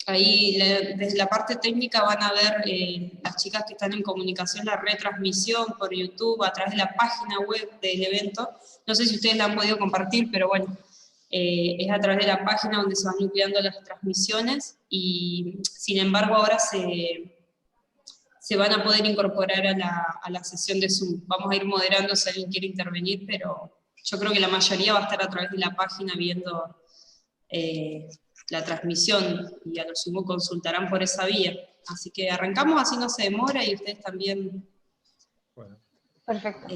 Ahí desde la parte técnica van a ver las chicas que están en comunicación la retransmisión por YouTube a través de la página web del evento. No sé si ustedes la han podido compartir, pero bueno, es a través de la página donde se van nucleando las transmisiones y sin embargo ahora se van a poder incorporar a la sesión de Zoom. Vamos a ir moderando si alguien quiere intervenir, pero yo creo que la mayoría va a estar a través de la página viendo la transmisión, y a lo sumo consultarán por esa vía. Así que arrancamos, así no se demora, y ustedes también... Bueno. Perfecto.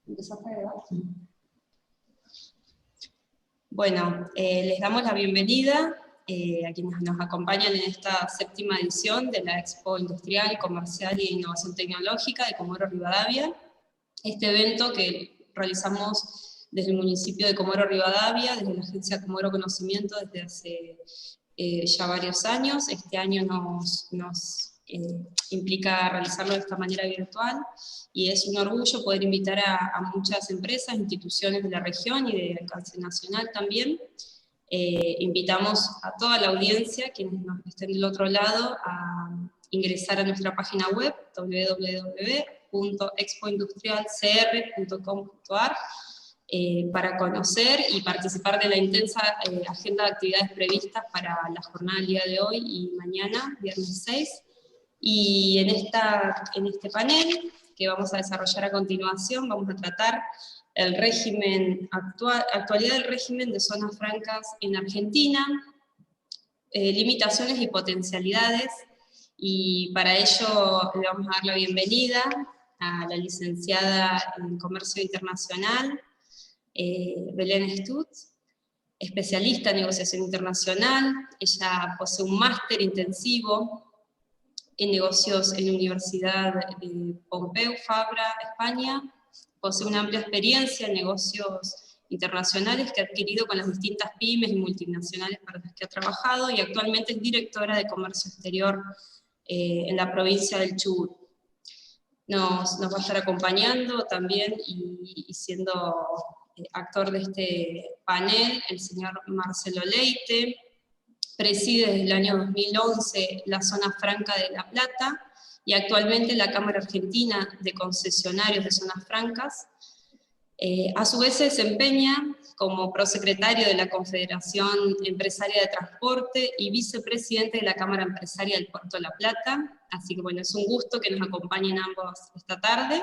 ¿Empezaste a grabar? Bueno, les damos la bienvenida a quienes nos acompañan en esta 7ª edición de la Expo Industrial, Comercial e Innovación Tecnológica de Comodoro Rivadavia. Este evento que realizamos desde el municipio de Comodoro Rivadavia, desde la agencia Comodoro Conocimiento, desde hace ya varios años. Este año nos implica realizarlo de esta manera virtual, y es un orgullo poder invitar a muchas empresas, instituciones de la región y de alcance nacional también. Invitamos a toda la audiencia, quienes nos estén del otro lado, a ingresar a nuestra página web, www.expoindustrialcr.com.ar, para conocer y participar de la intensa agenda de actividades previstas para la jornada del día de hoy y mañana, viernes 6. Y en este panel que vamos a desarrollar a continuación, vamos a tratar el régimen actualidad del régimen de zonas francas en Argentina, limitaciones y potencialidades, y para ello le vamos a dar la bienvenida a la licenciada en Comercio Internacional, Belén Stutz, especialista en negociación internacional. Ella posee un máster intensivo en negocios en la Universidad de Pompeu Fabra, España. Posee una amplia experiencia en negocios internacionales que ha adquirido con las distintas pymes y multinacionales para las que ha trabajado, y actualmente es directora de Comercio Exterior en la provincia del Chubut. Nos va a estar acompañando también y siendo actor de este panel el señor Marcelo Leite. Preside desde el año 2011 la Zona Franca de La Plata, y actualmente la Cámara Argentina de Concesionarios de Zonas Francas. A su vez se desempeña como prosecretario de la Confederación Empresaria de Transporte y vicepresidente de la Cámara Empresaria del Puerto de La Plata. Así que bueno, es un gusto que nos acompañen ambos esta tarde.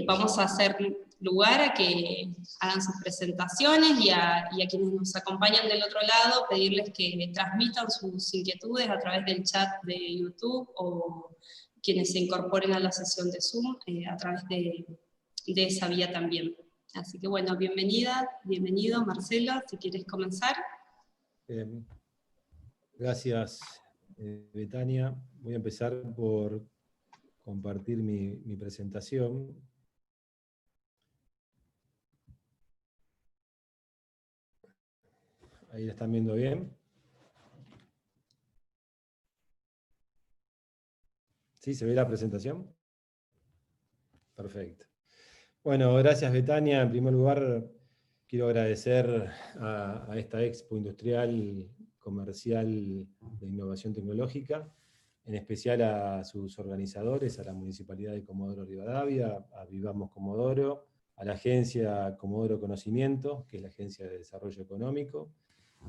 Vamos a hacer lugar a que hagan sus presentaciones, y a quienes nos acompañan del otro lado, pedirles que transmitan sus inquietudes a través del chat de YouTube, o quienes se incorporen a la sesión de Zoom a través de esa vía también. Así que bueno, bienvenido Marcelo, si quieres comenzar. Gracias, Betania. Voy a empezar por compartir mi presentación. Ahí la están viendo bien. ¿Sí? ¿Se ve la presentación? Perfecto. Bueno, gracias Betania. En primer lugar, quiero agradecer a esta Expo Industrial, Comercial de Innovación Tecnológica, en especial a sus organizadores, a la Municipalidad de Comodoro Rivadavia, a Vivamos Comodoro, a la Agencia Comodoro Conocimiento, que es la Agencia de Desarrollo Económico,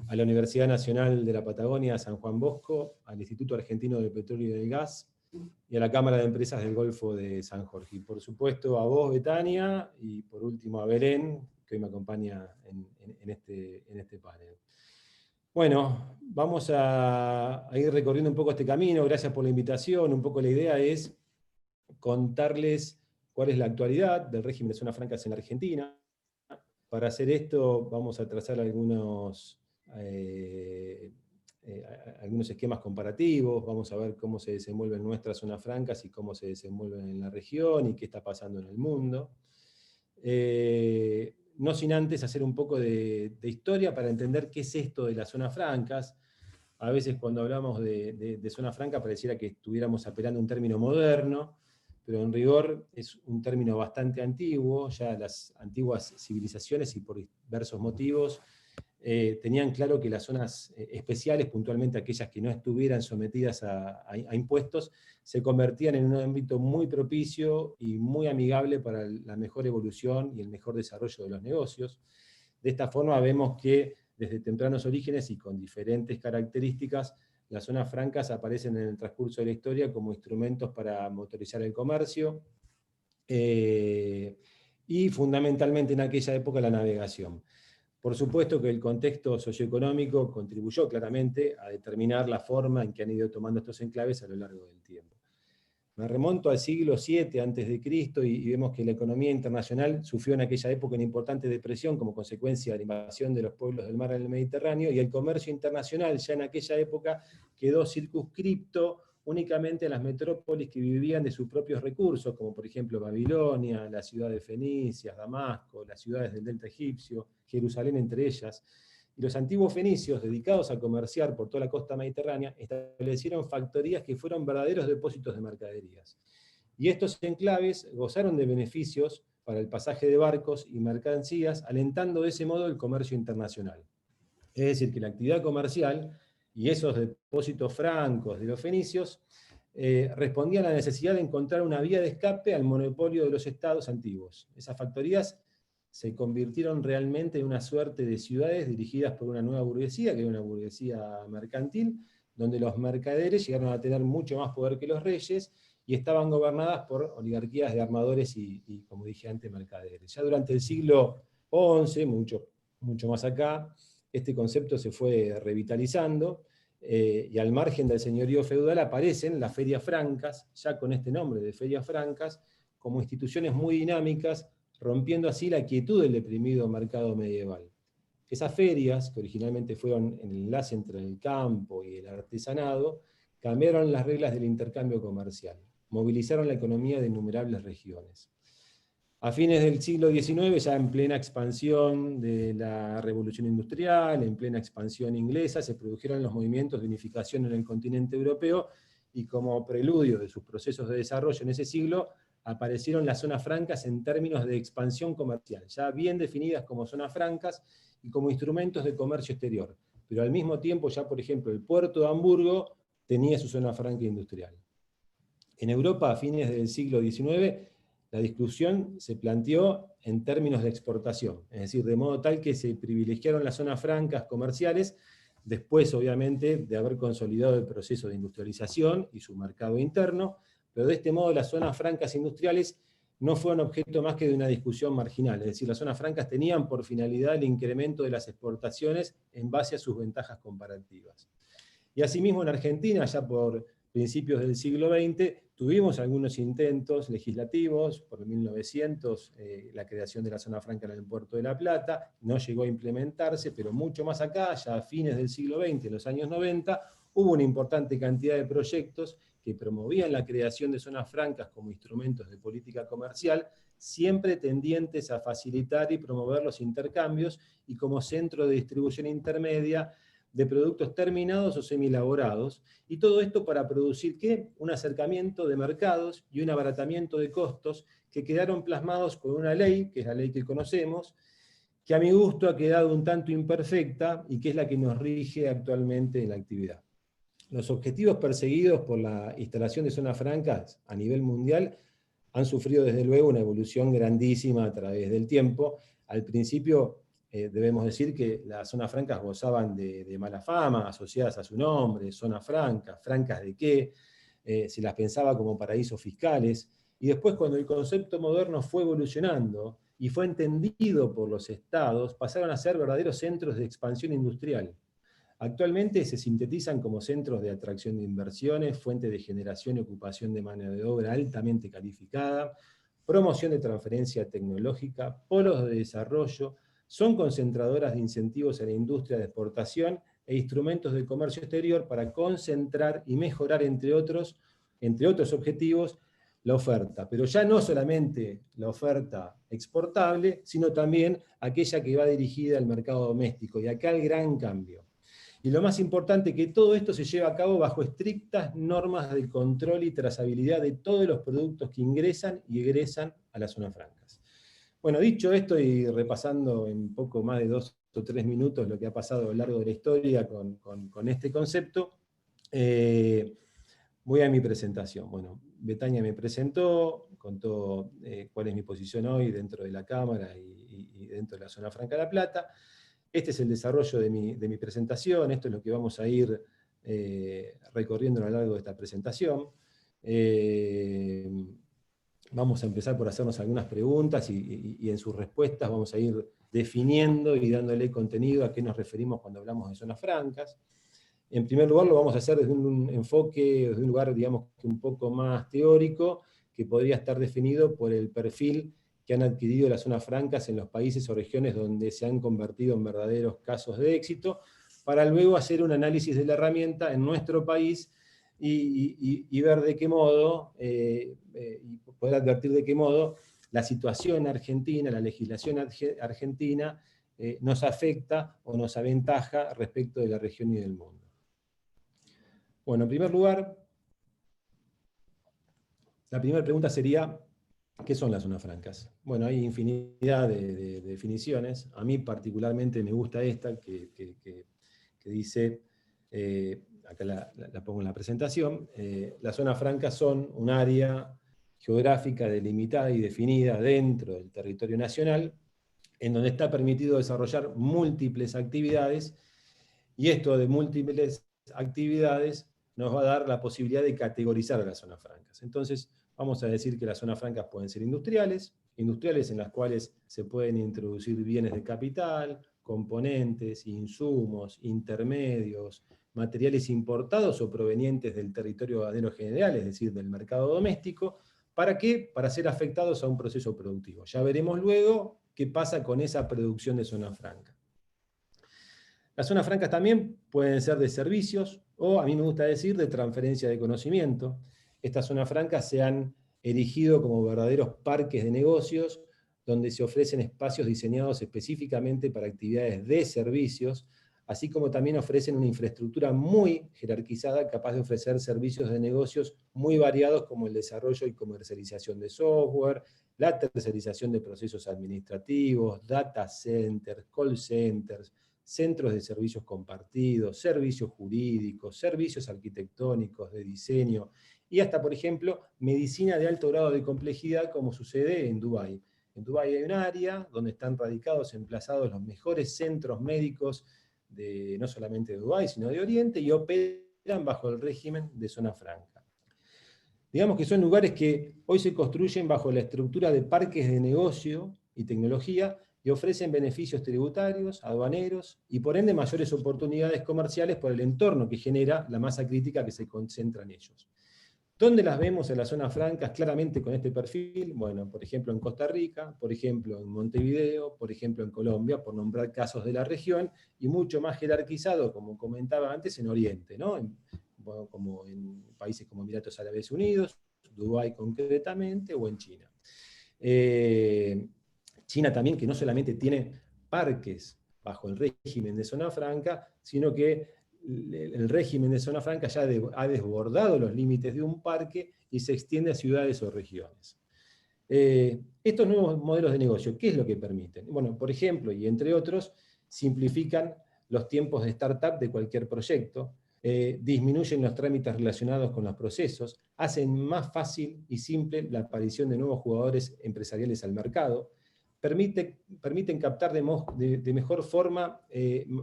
a la Universidad Nacional de la Patagonia, San Juan Bosco, al Instituto Argentino del Petróleo y del Gas, y a la Cámara de Empresas del Golfo de San Jorge. Y por supuesto a vos, Betania, y por último a Belén, que hoy me acompaña en este panel. Bueno, vamos a ir recorriendo un poco este camino. Gracias por la invitación. Un poco la idea es contarles cuál es la actualidad del régimen de zonas francas en Argentina. Para hacer esto vamos a trazar algunos esquemas comparativos, vamos a ver cómo se desenvuelven nuestras zonas francas y cómo se desenvuelven en la región y qué está pasando en el mundo. No sin antes hacer un poco de historia para entender qué es esto de las zonas francas. A veces cuando hablamos de zona franca pareciera que estuviéramos apelando a un término moderno, pero en rigor es un término bastante antiguo. Ya las antiguas civilizaciones, y por diversos motivos, tenían claro que las zonas especiales, puntualmente aquellas que no estuvieran sometidas a impuestos, se convertían en un ámbito muy propicio y muy amigable para la mejor evolución y el mejor desarrollo de los negocios. De esta forma vemos que desde tempranos orígenes y con diferentes características, las zonas francas aparecen en el transcurso de la historia como instrumentos para motorizar el comercio, y fundamentalmente en aquella época la navegación. Por supuesto que el contexto socioeconómico contribuyó claramente a determinar la forma en que han ido tomando estos enclaves a lo largo del tiempo. Me remonto al siglo VII a.C. y vemos que la economía internacional sufrió en aquella época una importante depresión como consecuencia de la invasión de los pueblos del mar en el Mediterráneo, y el comercio internacional ya en aquella época quedó circunscripto únicamente a las metrópolis que vivían de sus propios recursos, como por ejemplo Babilonia, la ciudad de Fenicia, Damasco, las ciudades del delta egipcio, Jerusalén entre ellas. Y los antiguos fenicios, dedicados a comerciar por toda la costa mediterránea, establecieron factorías que fueron verdaderos depósitos de mercaderías. Y estos enclaves gozaron de beneficios para el pasaje de barcos y mercancías, alentando de ese modo el comercio internacional. Es decir, que la actividad comercial y esos depósitos francos de los fenicios respondían a la necesidad de encontrar una vía de escape al monopolio de los estados antiguos. Esas factorías se convirtieron realmente en una suerte de ciudades dirigidas por una nueva burguesía, que era una burguesía mercantil, donde los mercaderes llegaron a tener mucho más poder que los reyes, y estaban gobernadas por oligarquías de armadores y como dije antes, mercaderes. Ya durante el siglo XI, mucho más acá, este concepto se fue revitalizando, y al margen del señorío feudal aparecen las ferias francas, ya con este nombre de ferias francas, como instituciones muy dinámicas, rompiendo así la quietud del deprimido mercado medieval. Esas ferias, que originalmente fueron el enlace entre el campo y el artesanado, cambiaron las reglas del intercambio comercial, movilizaron la economía de innumerables regiones. A fines del siglo XIX, ya en plena expansión de la Revolución Industrial, en plena expansión inglesa, se produjeron los movimientos de unificación en el continente europeo, y como preludio de sus procesos de desarrollo en ese siglo, aparecieron las zonas francas en términos de expansión comercial, ya bien definidas como zonas francas y como instrumentos de comercio exterior. Pero al mismo tiempo, ya por ejemplo, el puerto de Hamburgo tenía su zona franca industrial. En Europa, a fines del siglo XIX, la discusión se planteó en términos de exportación, es decir, de modo tal que se privilegiaron las zonas francas comerciales, después obviamente de haber consolidado el proceso de industrialización y su mercado interno, pero de este modo las zonas francas industriales no fueron objeto más que de una discusión marginal, es decir, las zonas francas tenían por finalidad el incremento de las exportaciones en base a sus ventajas comparativas. Y asimismo en Argentina, ya por principios del siglo XX, tuvimos algunos intentos legislativos, por 1900 la creación de la zona franca en el Puerto de la Plata, no llegó a implementarse, pero mucho más acá, ya a fines del siglo XX, en los años 90, hubo una importante cantidad de proyectos que promovían la creación de zonas francas como instrumentos de política comercial, siempre tendientes a facilitar y promover los intercambios, y como centro de distribución intermedia de productos terminados o semielaborados, y todo esto para producir ¿qué? Un acercamiento de mercados y un abaratamiento de costos que quedaron plasmados con una ley, que es la ley que conocemos, que a mi gusto ha quedado un tanto imperfecta y que es la que nos rige actualmente en la actividad. Los objetivos perseguidos por la instalación de zonas francas a nivel mundial han sufrido desde luego una evolución grandísima a través del tiempo. Al principio debemos decir que las zonas francas gozaban de mala fama, asociadas a su nombre, zonas francas, francas de qué, se las pensaba como paraísos fiscales, y después cuando el concepto moderno fue evolucionando y fue entendido por los estados, pasaron a ser verdaderos centros de expansión industrial. Actualmente se sintetizan como centros de atracción de inversiones, fuente de generación y ocupación de mano de obra altamente calificada, promoción de transferencia tecnológica, polos de desarrollo, son concentradoras de incentivos a la industria de exportación e instrumentos de comercio exterior para concentrar y mejorar, entre otros objetivos, la oferta. Pero ya no solamente la oferta exportable, sino también aquella que va dirigida al mercado doméstico. Y acá el gran cambio. Y lo más importante, que todo esto se lleva a cabo bajo estrictas normas de control y trazabilidad de todos los productos que ingresan y egresan a las zonas francas. Bueno, dicho esto y repasando en poco más de 2 o 3 minutos lo que ha pasado a lo largo de la historia con este concepto, voy a mi presentación. Bueno, Betania me presentó, contó cuál es mi posición hoy dentro de la Cámara y dentro de la Zona Franca de La Plata. Este es el desarrollo de mi presentación, esto es lo que vamos a ir recorriendo a lo largo de esta presentación. Vamos a empezar por hacernos algunas preguntas y en sus respuestas vamos a ir definiendo y dándole contenido a qué nos referimos cuando hablamos de zonas francas. En primer lugar, lo vamos a hacer desde un enfoque, desde un lugar, digamos, un poco más teórico, que podría estar definido por el perfil que han adquirido las zonas francas en los países o regiones donde se han convertido en verdaderos casos de éxito, para luego hacer un análisis de la herramienta en nuestro país y ver de qué modo, y poder advertir de qué modo la situación argentina, la legislación argentina, nos afecta o nos aventaja respecto de la región y del mundo. Bueno, en primer lugar, la primera pregunta sería, ¿qué son las zonas francas? Bueno, hay infinidad de definiciones. A mí particularmente me gusta esta, que dice, acá la pongo en la presentación, las zonas francas son un área geográfica delimitada y definida dentro del territorio nacional, en donde está permitido desarrollar múltiples actividades, y esto de múltiples actividades nos va a dar la posibilidad de categorizar a las zonas francas. Entonces, vamos a decir que las zonas francas pueden ser industriales en las cuales se pueden introducir bienes de capital, componentes, insumos, intermedios, materiales importados o provenientes del territorio ganadero general, es decir, del mercado doméstico. ¿Para qué? Para ser afectados a un proceso productivo. Ya veremos luego qué pasa con esa producción de zona franca. Las zonas francas también pueden ser de servicios, o a mí me gusta decir de transferencia de conocimiento. Estas zonas francas se han erigido como verdaderos parques de negocios, donde se ofrecen espacios diseñados específicamente para actividades de servicios, así como también ofrecen una infraestructura muy jerarquizada, capaz de ofrecer servicios de negocios muy variados, como el desarrollo y comercialización de software, la tercerización de procesos administrativos, data centers, call centers, centros de servicios compartidos, servicios jurídicos, servicios arquitectónicos, de diseño, y hasta, por ejemplo, medicina de alto grado de complejidad, como sucede en Dubái. En Dubái hay un área donde están radicados, emplazados los mejores centros médicos, no solamente de Dubái, sino de Oriente, y operan bajo el régimen de zona franca. Digamos que son lugares que hoy se construyen bajo la estructura de parques de negocio y tecnología, y ofrecen beneficios tributarios, aduaneros, y por ende mayores oportunidades comerciales por el entorno que genera la masa crítica que se concentra en ellos. ¿Dónde las vemos en las zonas francas claramente con este perfil? Bueno, por ejemplo en Costa Rica, por ejemplo en Montevideo, por ejemplo en Colombia, por nombrar casos de la región, y mucho más jerarquizado, como comentaba antes, en Oriente, ¿no? Como en países como Emiratos Árabes Unidos, Dubái concretamente, o en China. China también, que no solamente tiene parques bajo el régimen de zona franca, sino que el régimen de zona franca ya ha desbordado los límites de un parque y se extiende a ciudades o regiones. Estos nuevos modelos de negocio, ¿qué es lo que permiten? Bueno, por ejemplo, y entre otros, simplifican los tiempos de startup de cualquier proyecto, disminuyen los trámites relacionados con los procesos, hacen más fácil y simple la aparición de nuevos jugadores empresariales al mercado, permiten captar de mejor forma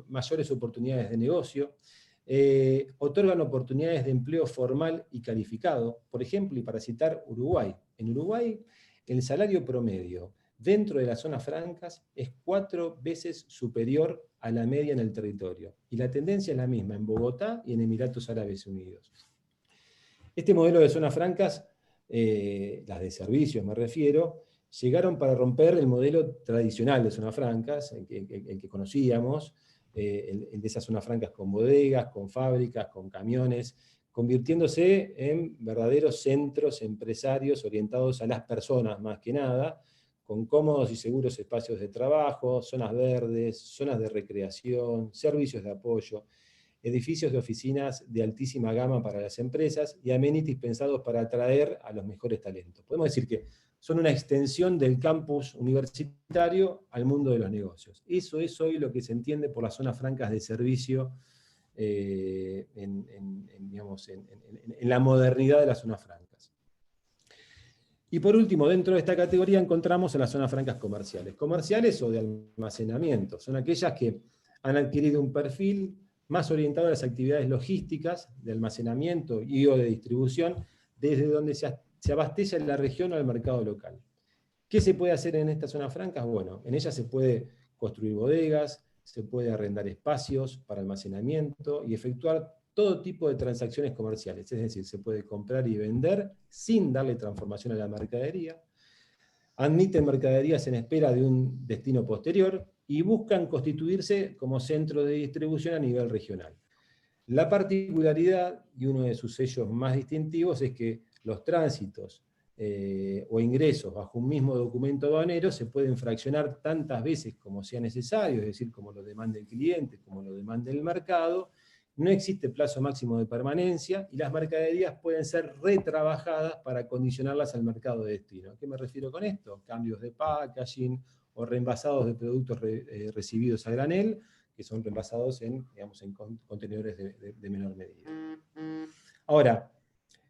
mayores oportunidades de negocio, otorgan oportunidades de empleo formal y calificado. Por ejemplo, y para citar Uruguay, en Uruguay el salario promedio dentro de las zonas francas es 4 veces superior a la media en el territorio, y la tendencia es la misma en Bogotá y en Emiratos Árabes Unidos. Este modelo de zonas francas, las de servicios me refiero, llegaron para romper el modelo tradicional de zonas francas, el que conocíamos, el de esas zonas francas con bodegas, con fábricas, con camiones, convirtiéndose en verdaderos centros empresarios orientados a las personas más que nada, con cómodos y seguros espacios de trabajo, zonas verdes, zonas de recreación, servicios de apoyo, edificios de oficinas de altísima gama para las empresas y amenities pensados para atraer a los mejores talentos. Podemos decir que son una extensión del campus universitario al mundo de los negocios. Eso es hoy lo que se entiende por las zonas francas de servicio digamos, en la modernidad de las zonas francas. Y por último, dentro de esta categoría encontramos a las zonas francas comerciales. Comerciales o de almacenamiento. Son aquellas que han adquirido un perfil más orientado a las actividades logísticas, de almacenamiento y o de distribución, desde donde se abastece la región o al mercado local. ¿Qué se puede hacer en estas zonas francas? Bueno, en ellas se puede construir bodegas, se puede arrendar espacios para almacenamiento y efectuar todo tipo de transacciones comerciales, es decir, se puede comprar y vender sin darle transformación a la mercadería, admiten mercaderías en espera de un destino posterior y buscan constituirse como centro de distribución a nivel regional. La particularidad, y uno de sus sellos más distintivos, es que los tránsitos o ingresos bajo un mismo documento aduanero se pueden fraccionar tantas veces como sea necesario, es decir, como lo demande el cliente, como lo demande el mercado. No existe plazo máximo de permanencia y las mercaderías pueden ser retrabajadas para condicionarlas al mercado de destino. ¿A qué me refiero con esto? Cambios de packaging o reenvasados de productos recibidos a granel, que son reemplazados en contenedores de menor medida. Ahora,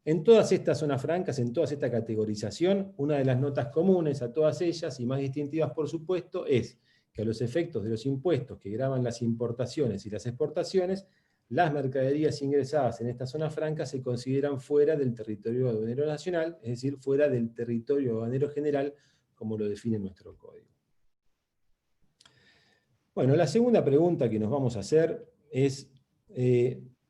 en todas estas zonas francas, en toda esta categorización, una de las notas comunes a todas ellas, y más distintivas por supuesto, es que a los efectos de los impuestos que gravan las importaciones y las exportaciones, las mercaderías ingresadas en estas zonas francas se consideran fuera del territorio aduanero nacional, es decir, fuera del territorio aduanero general, como lo define nuestro código. Bueno, la segunda pregunta que nos vamos a hacer es,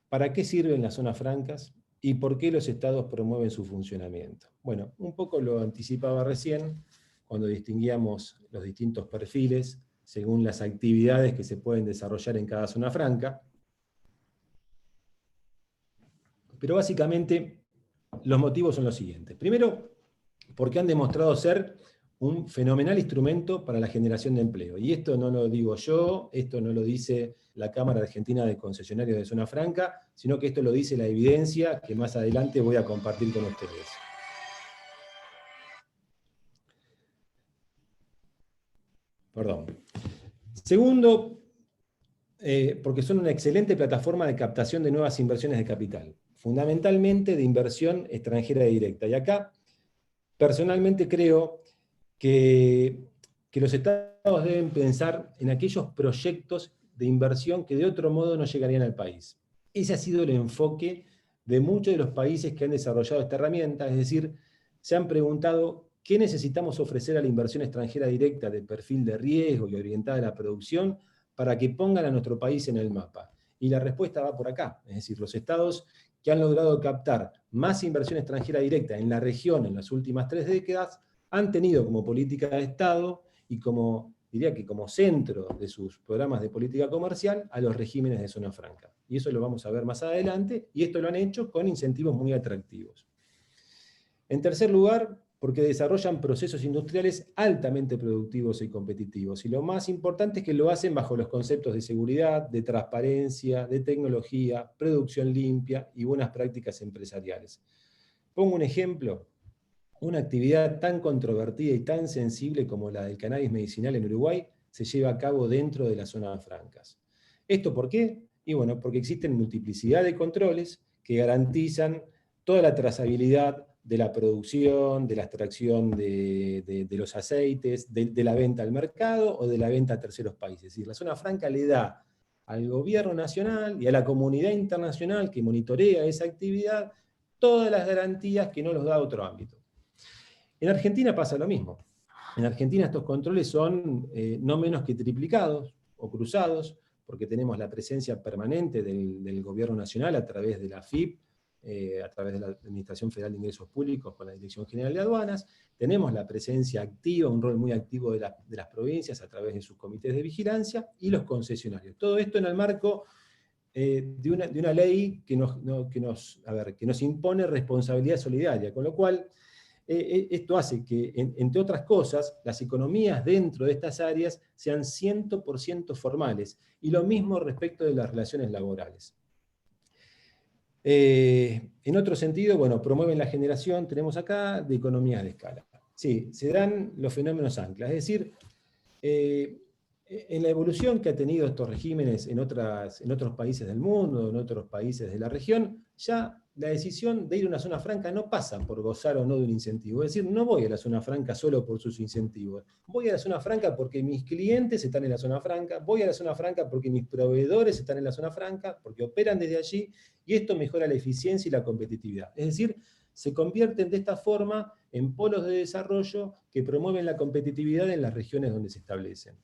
¿para qué sirven las zonas francas y por qué los estados promueven su funcionamiento? Bueno, un poco lo anticipaba recién, cuando distinguíamos los distintos perfiles según las actividades que se pueden desarrollar en cada zona franca. Pero básicamente los motivos son los siguientes. Primero, porque han demostrado ser un fenomenal instrumento para la generación de empleo. Y esto no lo digo yo, esto no lo dice la Cámara Argentina de Concesionarios de Zona Franca, sino que esto lo dice la evidencia que más adelante voy a compartir con ustedes. Perdón. Segundo, porque son una excelente plataforma de captación de nuevas inversiones de capital, fundamentalmente de inversión extranjera directa. Y acá, personalmente creo que los estados deben pensar en aquellos proyectos de inversión que de otro modo no llegarían al país. Ese ha sido el enfoque de muchos de los países que han desarrollado esta herramienta, es decir, se han preguntado qué necesitamos ofrecer a la inversión extranjera directa de perfil de riesgo y orientada a la producción para que pongan a nuestro país en el mapa. Y la respuesta va por acá, es decir, los estados que han logrado captar más inversión extranjera directa en la región en las últimas 3 décadas, han tenido como política de Estado y diría que como centro de sus programas de política comercial a los regímenes de zona franca. Y eso lo vamos a ver más adelante, y esto lo han hecho con incentivos muy atractivos. En tercer lugar, porque desarrollan procesos industriales altamente productivos y competitivos. Y lo más importante es que lo hacen bajo los conceptos de seguridad, de transparencia, de tecnología, producción limpia y buenas prácticas empresariales. Pongo un ejemplo. Una actividad tan controvertida y tan sensible como la del cannabis medicinal en Uruguay se lleva a cabo dentro de las zonas francas. ¿Esto por qué? Y bueno, porque existen multiplicidad de controles que garantizan toda la trazabilidad de la producción, de la extracción de los aceites, de la venta al mercado o de la venta a terceros países. Es decir, la zona franca le da al gobierno nacional y a la comunidad internacional que monitorea esa actividad todas las garantías que no los da otro ámbito. En Argentina pasa lo mismo. En Argentina estos controles son no menos que triplicados o cruzados, porque tenemos la presencia permanente del gobierno nacional a través de la AFIP, a través de la Administración Federal de Ingresos Públicos con la Dirección General de Aduanas, tenemos la presencia activa, un rol muy activo de las provincias a través de sus comités de vigilancia y los concesionarios. Todo esto en el marco de una ley que nos impone responsabilidad solidaria, con lo cual esto hace que, entre otras cosas, las economías dentro de estas áreas sean 100% formales, y lo mismo respecto de las relaciones laborales. En otro sentido, bueno, promueven la generación, tenemos acá, de economías de escala. Sí, se dan los fenómenos anclas. Es decir, en la evolución que ha tenido estos regímenes en otros países del mundo, en otros países de la región, ya la decisión de ir a una zona franca no pasa por gozar o no de un incentivo. Es decir, no voy a la zona franca solo por sus incentivos. Voy a la zona franca porque mis clientes están en la zona franca, voy a la zona franca porque mis proveedores están en la zona franca, porque operan desde allí, y esto mejora la eficiencia y la competitividad. Es decir, se convierten de esta forma en polos de desarrollo que promueven la competitividad en las regiones donde se establecen.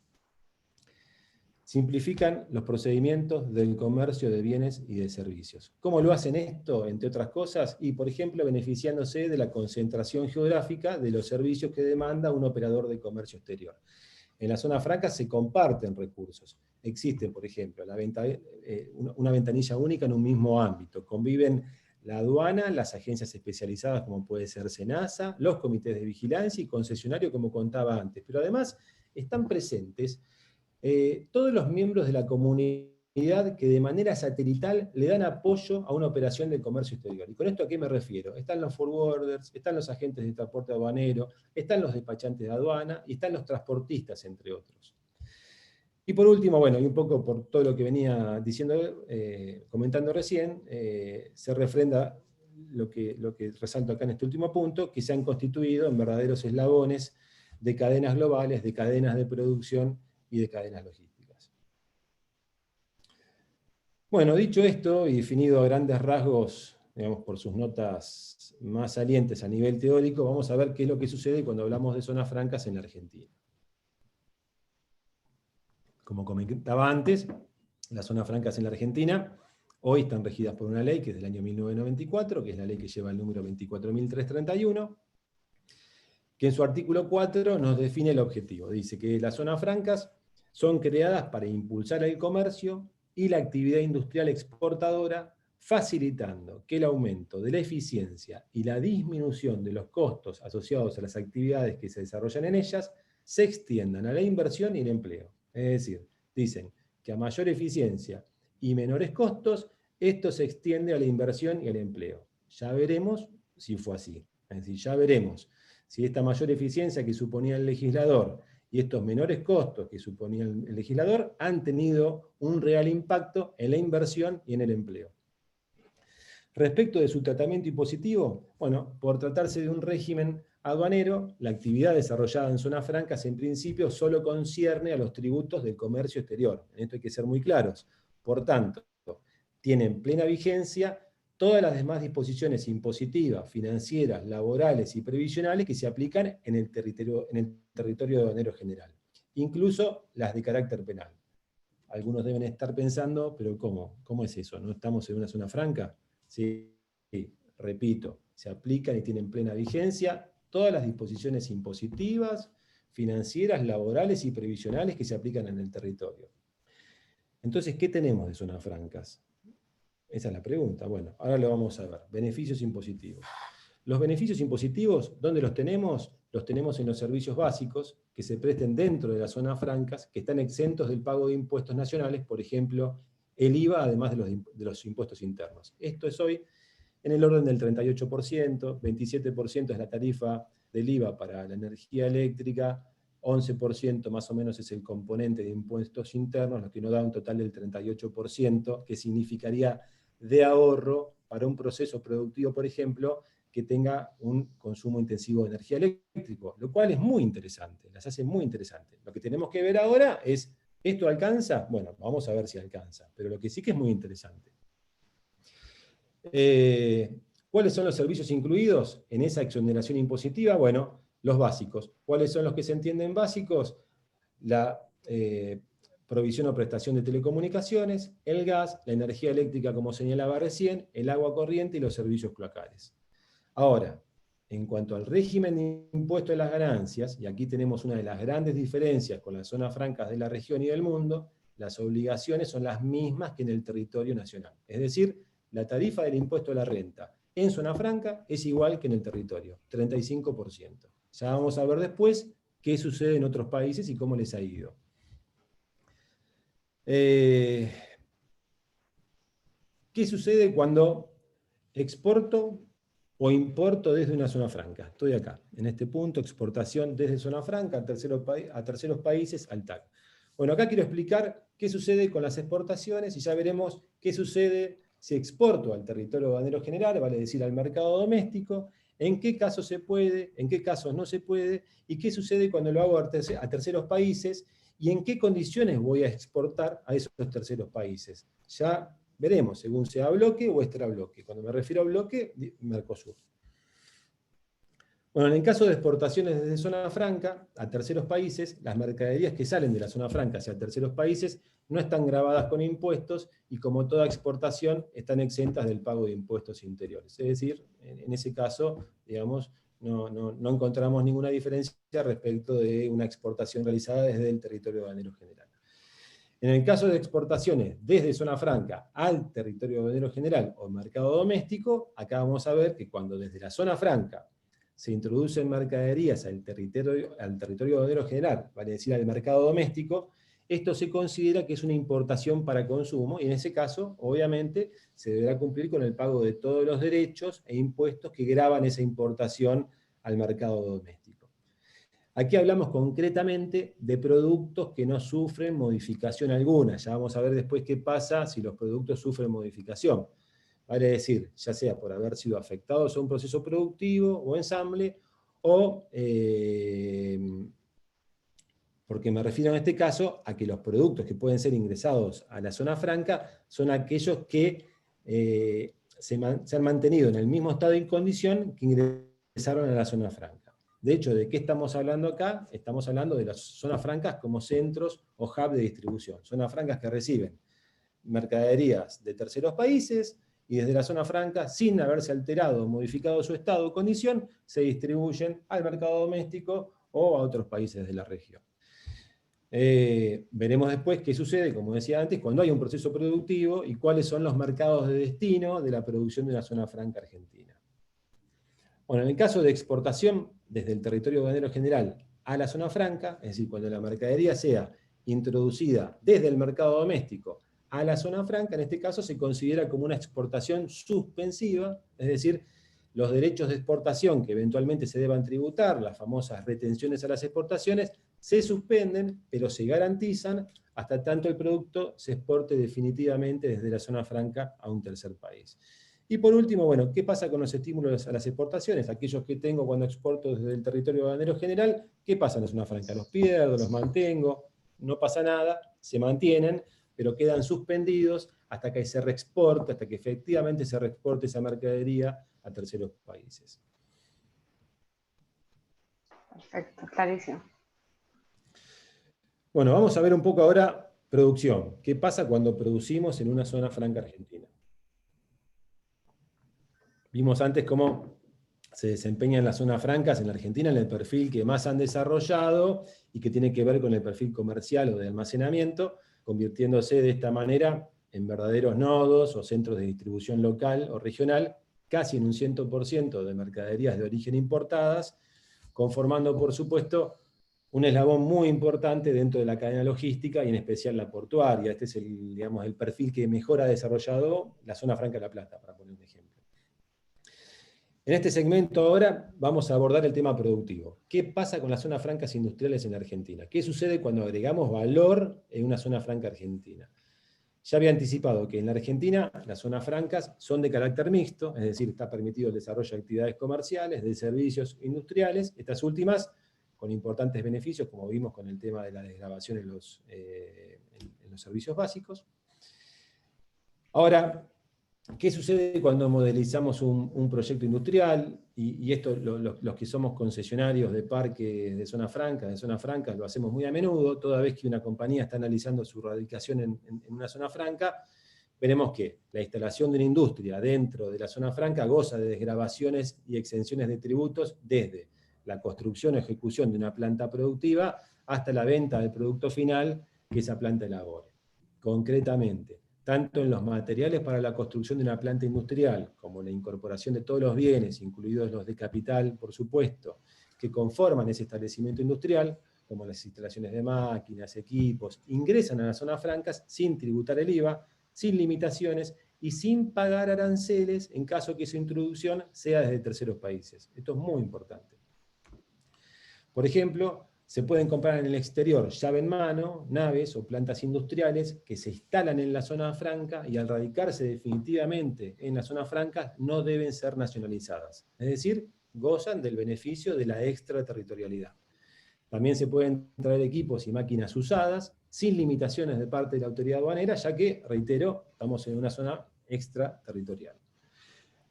Simplifican los procedimientos del comercio de bienes y de servicios. ¿Cómo lo hacen esto, entre otras cosas? Y, por ejemplo, beneficiándose de la concentración geográfica de los servicios que demanda un operador de comercio exterior. En la zona franca se comparten recursos. Existe, por ejemplo, una ventanilla única en un mismo ámbito. Conviven la aduana, las agencias especializadas como puede ser SENASA, los comités de vigilancia y concesionario como contaba antes. Pero además están presentes todos los miembros de la comunidad que de manera satelital le dan apoyo a una operación de comercio exterior. ¿Y con esto a qué me refiero? Están los forwarders, están los agentes de transporte aduanero, están los despachantes de aduana y están los transportistas, entre otros. Y por último, bueno, y un poco por todo lo que venía diciendo, comentando recién, se refrenda lo que resalto acá en este último punto, que se han constituido en verdaderos eslabones de cadenas globales, de cadenas de producción y de cadenas logísticas. Bueno, dicho esto y definido a grandes rasgos, digamos, por sus notas más salientes a nivel teórico, vamos a ver qué es lo que sucede cuando hablamos de zonas francas en la Argentina. Como comentaba antes, las zonas francas en la Argentina hoy están regidas por una ley que es del año 1994, que es la ley que lleva el número 24.331, que en su artículo 4 nos define el objetivo. Dice que las zonas francas son creadas para impulsar el comercio y la actividad industrial exportadora, facilitando que el aumento de la eficiencia y la disminución de los costos asociados a las actividades que se desarrollan en ellas se extiendan a la inversión y el empleo. Es decir, dicen que a mayor eficiencia y menores costos, esto se extiende a la inversión y al empleo. Ya veremos si fue así. Es decir, ya veremos si esta mayor eficiencia que suponía el legislador y estos menores costos que suponía el legislador han tenido un real impacto en la inversión y en el empleo. Respecto de su tratamiento impositivo, bueno, por tratarse de un régimen aduanero, la actividad desarrollada en zonas francas en principio solo concierne a los tributos del comercio exterior. En esto hay que ser muy claros. Por tanto, tienen plena vigencia todas las demás disposiciones impositivas, financieras, laborales y previsionales que se aplican en el territorio aduanero general, incluso las de carácter penal. Algunos deben estar pensando, pero ¿cómo es eso? ¿No estamos en una zona franca? Sí, repito, se aplican y tienen plena vigencia todas las disposiciones impositivas, financieras, laborales y previsionales que se aplican en el territorio. Entonces, ¿qué tenemos de zonas francas? Esa es la pregunta. Bueno, ahora lo vamos a ver. Beneficios impositivos. Los beneficios impositivos, ¿dónde los tenemos? Los tenemos en los servicios básicos que se presten dentro de las zonas francas, que están exentos del pago de impuestos nacionales, por ejemplo, el IVA, además de los impuestos internos. Esto es hoy en el orden del 38%, 27% es la tarifa del IVA para la energía eléctrica, 11% más o menos es el componente de impuestos internos, lo que nos da un total del 38%, que significaría de ahorro para un proceso productivo, por ejemplo, que tenga un consumo intensivo de energía eléctrica, lo cual es muy interesante, las hace muy interesantes. Lo que tenemos que ver ahora es, ¿esto alcanza? Bueno, vamos a ver si alcanza, pero lo que sí que es muy interesante. ¿Cuáles son los servicios incluidos en esa exoneración impositiva? Bueno, los básicos. ¿Cuáles son los que se entienden básicos? La provisión o prestación de telecomunicaciones, el gas, la energía eléctrica, como señalaba recién, el agua corriente y los servicios cloacales. Ahora, en cuanto al régimen de impuesto de las ganancias, y aquí tenemos una de las grandes diferencias con las zonas francas de la región y del mundo, las obligaciones son las mismas que en el territorio nacional. Es decir, la tarifa del impuesto a la renta en zona franca es igual que en el territorio, 35%. Ya vamos a ver después qué sucede en otros países y cómo les ha ido. ¿Qué sucede cuando exporto o importo desde una zona franca. Estoy acá, en este punto, exportación desde zona franca a terceros países, al TAC. Bueno, acá quiero explicar qué sucede con las exportaciones y ya veremos qué sucede si exporto al territorio aduanero general, vale decir al mercado doméstico, en qué casos se puede, en qué casos no se puede, y qué sucede cuando lo hago a terceros países, y en qué condiciones voy a exportar a esos terceros países. Ya veremos, según sea bloque o extrabloque. Cuando me refiero a bloque, Mercosur. Bueno, en el caso de exportaciones desde zona franca a terceros países, las mercaderías que salen de la zona franca hacia terceros países no están gravadas con impuestos y, como toda exportación, están exentas del pago de impuestos interiores. Es decir, en ese caso, digamos, no encontramos ninguna diferencia respecto de una exportación realizada desde el territorio aduanero general. En el caso de exportaciones desde zona franca al territorio aduanero general o mercado doméstico, acá vamos a ver que cuando desde la zona franca se introducen mercaderías al territorio aduanero general, vale decir al mercado doméstico, esto se considera que es una importación para consumo, y en ese caso, obviamente, se deberá cumplir con el pago de todos los derechos e impuestos que gravan esa importación al mercado doméstico. Aquí hablamos concretamente de productos que no sufren modificación alguna. Ya vamos a ver después qué pasa si los productos sufren modificación. Vale decir, ya sea por haber sido afectados a un proceso productivo o ensamble, o porque me refiero en este caso a que los productos que pueden ser ingresados a la zona franca son aquellos que se han mantenido en el mismo estado y condición que ingresaron a la zona franca. De hecho, ¿de qué estamos hablando acá? Estamos hablando de las zonas francas como centros o hub de distribución. Zonas francas que reciben mercaderías de terceros países y desde la zona franca, sin haberse alterado o modificado su estado o condición, se distribuyen al mercado doméstico o a otros países de la región. Veremos después qué sucede, como decía antes, cuando hay un proceso productivo y cuáles son los mercados de destino de la producción de una zona franca argentina. Bueno, en el caso de exportación desde el territorio aduanero general a la zona franca, es decir, cuando la mercadería sea introducida desde el mercado doméstico a la zona franca, en este caso se considera como una exportación suspensiva, es decir, los derechos de exportación que eventualmente se deban tributar, las famosas retenciones a las exportaciones, se suspenden, pero se garantizan hasta tanto el producto se exporte definitivamente desde la zona franca a un tercer país. Y por último, bueno, ¿qué pasa con los estímulos a las exportaciones? Aquellos que tengo cuando exporto desde el territorio aduanero general, ¿qué pasa en la zona franca? ¿Los pierdo, los mantengo? No pasa nada, se mantienen, pero quedan suspendidos hasta que se reexporte, hasta que efectivamente se reexporte esa mercadería a terceros países. Perfecto, clarísimo. Bueno, vamos a ver un poco ahora producción. ¿Qué pasa cuando producimos en una zona franca argentina? Vimos antes cómo se desempeñan las zonas francas en la Argentina en el perfil que más han desarrollado y que tiene que ver con el perfil comercial o de almacenamiento, convirtiéndose de esta manera en verdaderos nodos o centros de distribución local o regional, casi en un 100% de mercaderías de origen importadas, conformando, por supuesto, un eslabón muy importante dentro de la cadena logística y en especial la portuaria. Este es el perfil que mejor ha desarrollado la zona franca de La Plata, para poner un ejemplo. En este segmento ahora vamos a abordar el tema productivo. ¿Qué pasa con las zonas francas industriales en Argentina? ¿Qué sucede cuando agregamos valor en una zona franca argentina? Ya había anticipado que en la Argentina las zonas francas son de carácter mixto, es decir, está permitido el desarrollo de actividades comerciales, de servicios industriales, estas últimas con importantes beneficios, como vimos con el tema de la desgravación en los servicios básicos. Ahora, ¿qué sucede cuando modelizamos un proyecto industrial? Y esto, los que somos concesionarios de parques de zona franca, lo hacemos muy a menudo. Toda vez que una compañía está analizando su radicación en una zona franca, veremos que la instalación de una industria dentro de la zona franca goza de desgravaciones y exenciones de tributos desde la construcción o ejecución de una planta productiva hasta la venta del producto final que esa planta elabore. Concretamente, tanto en los materiales para la construcción de una planta industrial, como la incorporación de todos los bienes, incluidos los de capital, por supuesto, que conforman ese establecimiento industrial, como las instalaciones de máquinas, equipos, ingresan a las zonas francas sin tributar el IVA, sin limitaciones, y sin pagar aranceles en caso que su introducción sea desde terceros países. Esto es muy importante. Por ejemplo, se pueden comprar en el exterior llave en mano, naves o plantas industriales que se instalan en la zona franca y al radicarse definitivamente en la zona franca no deben ser nacionalizadas. Es decir, gozan del beneficio de la extraterritorialidad. También se pueden traer equipos y máquinas usadas sin limitaciones de parte de la autoridad aduanera, ya que, reitero, estamos en una zona extraterritorial.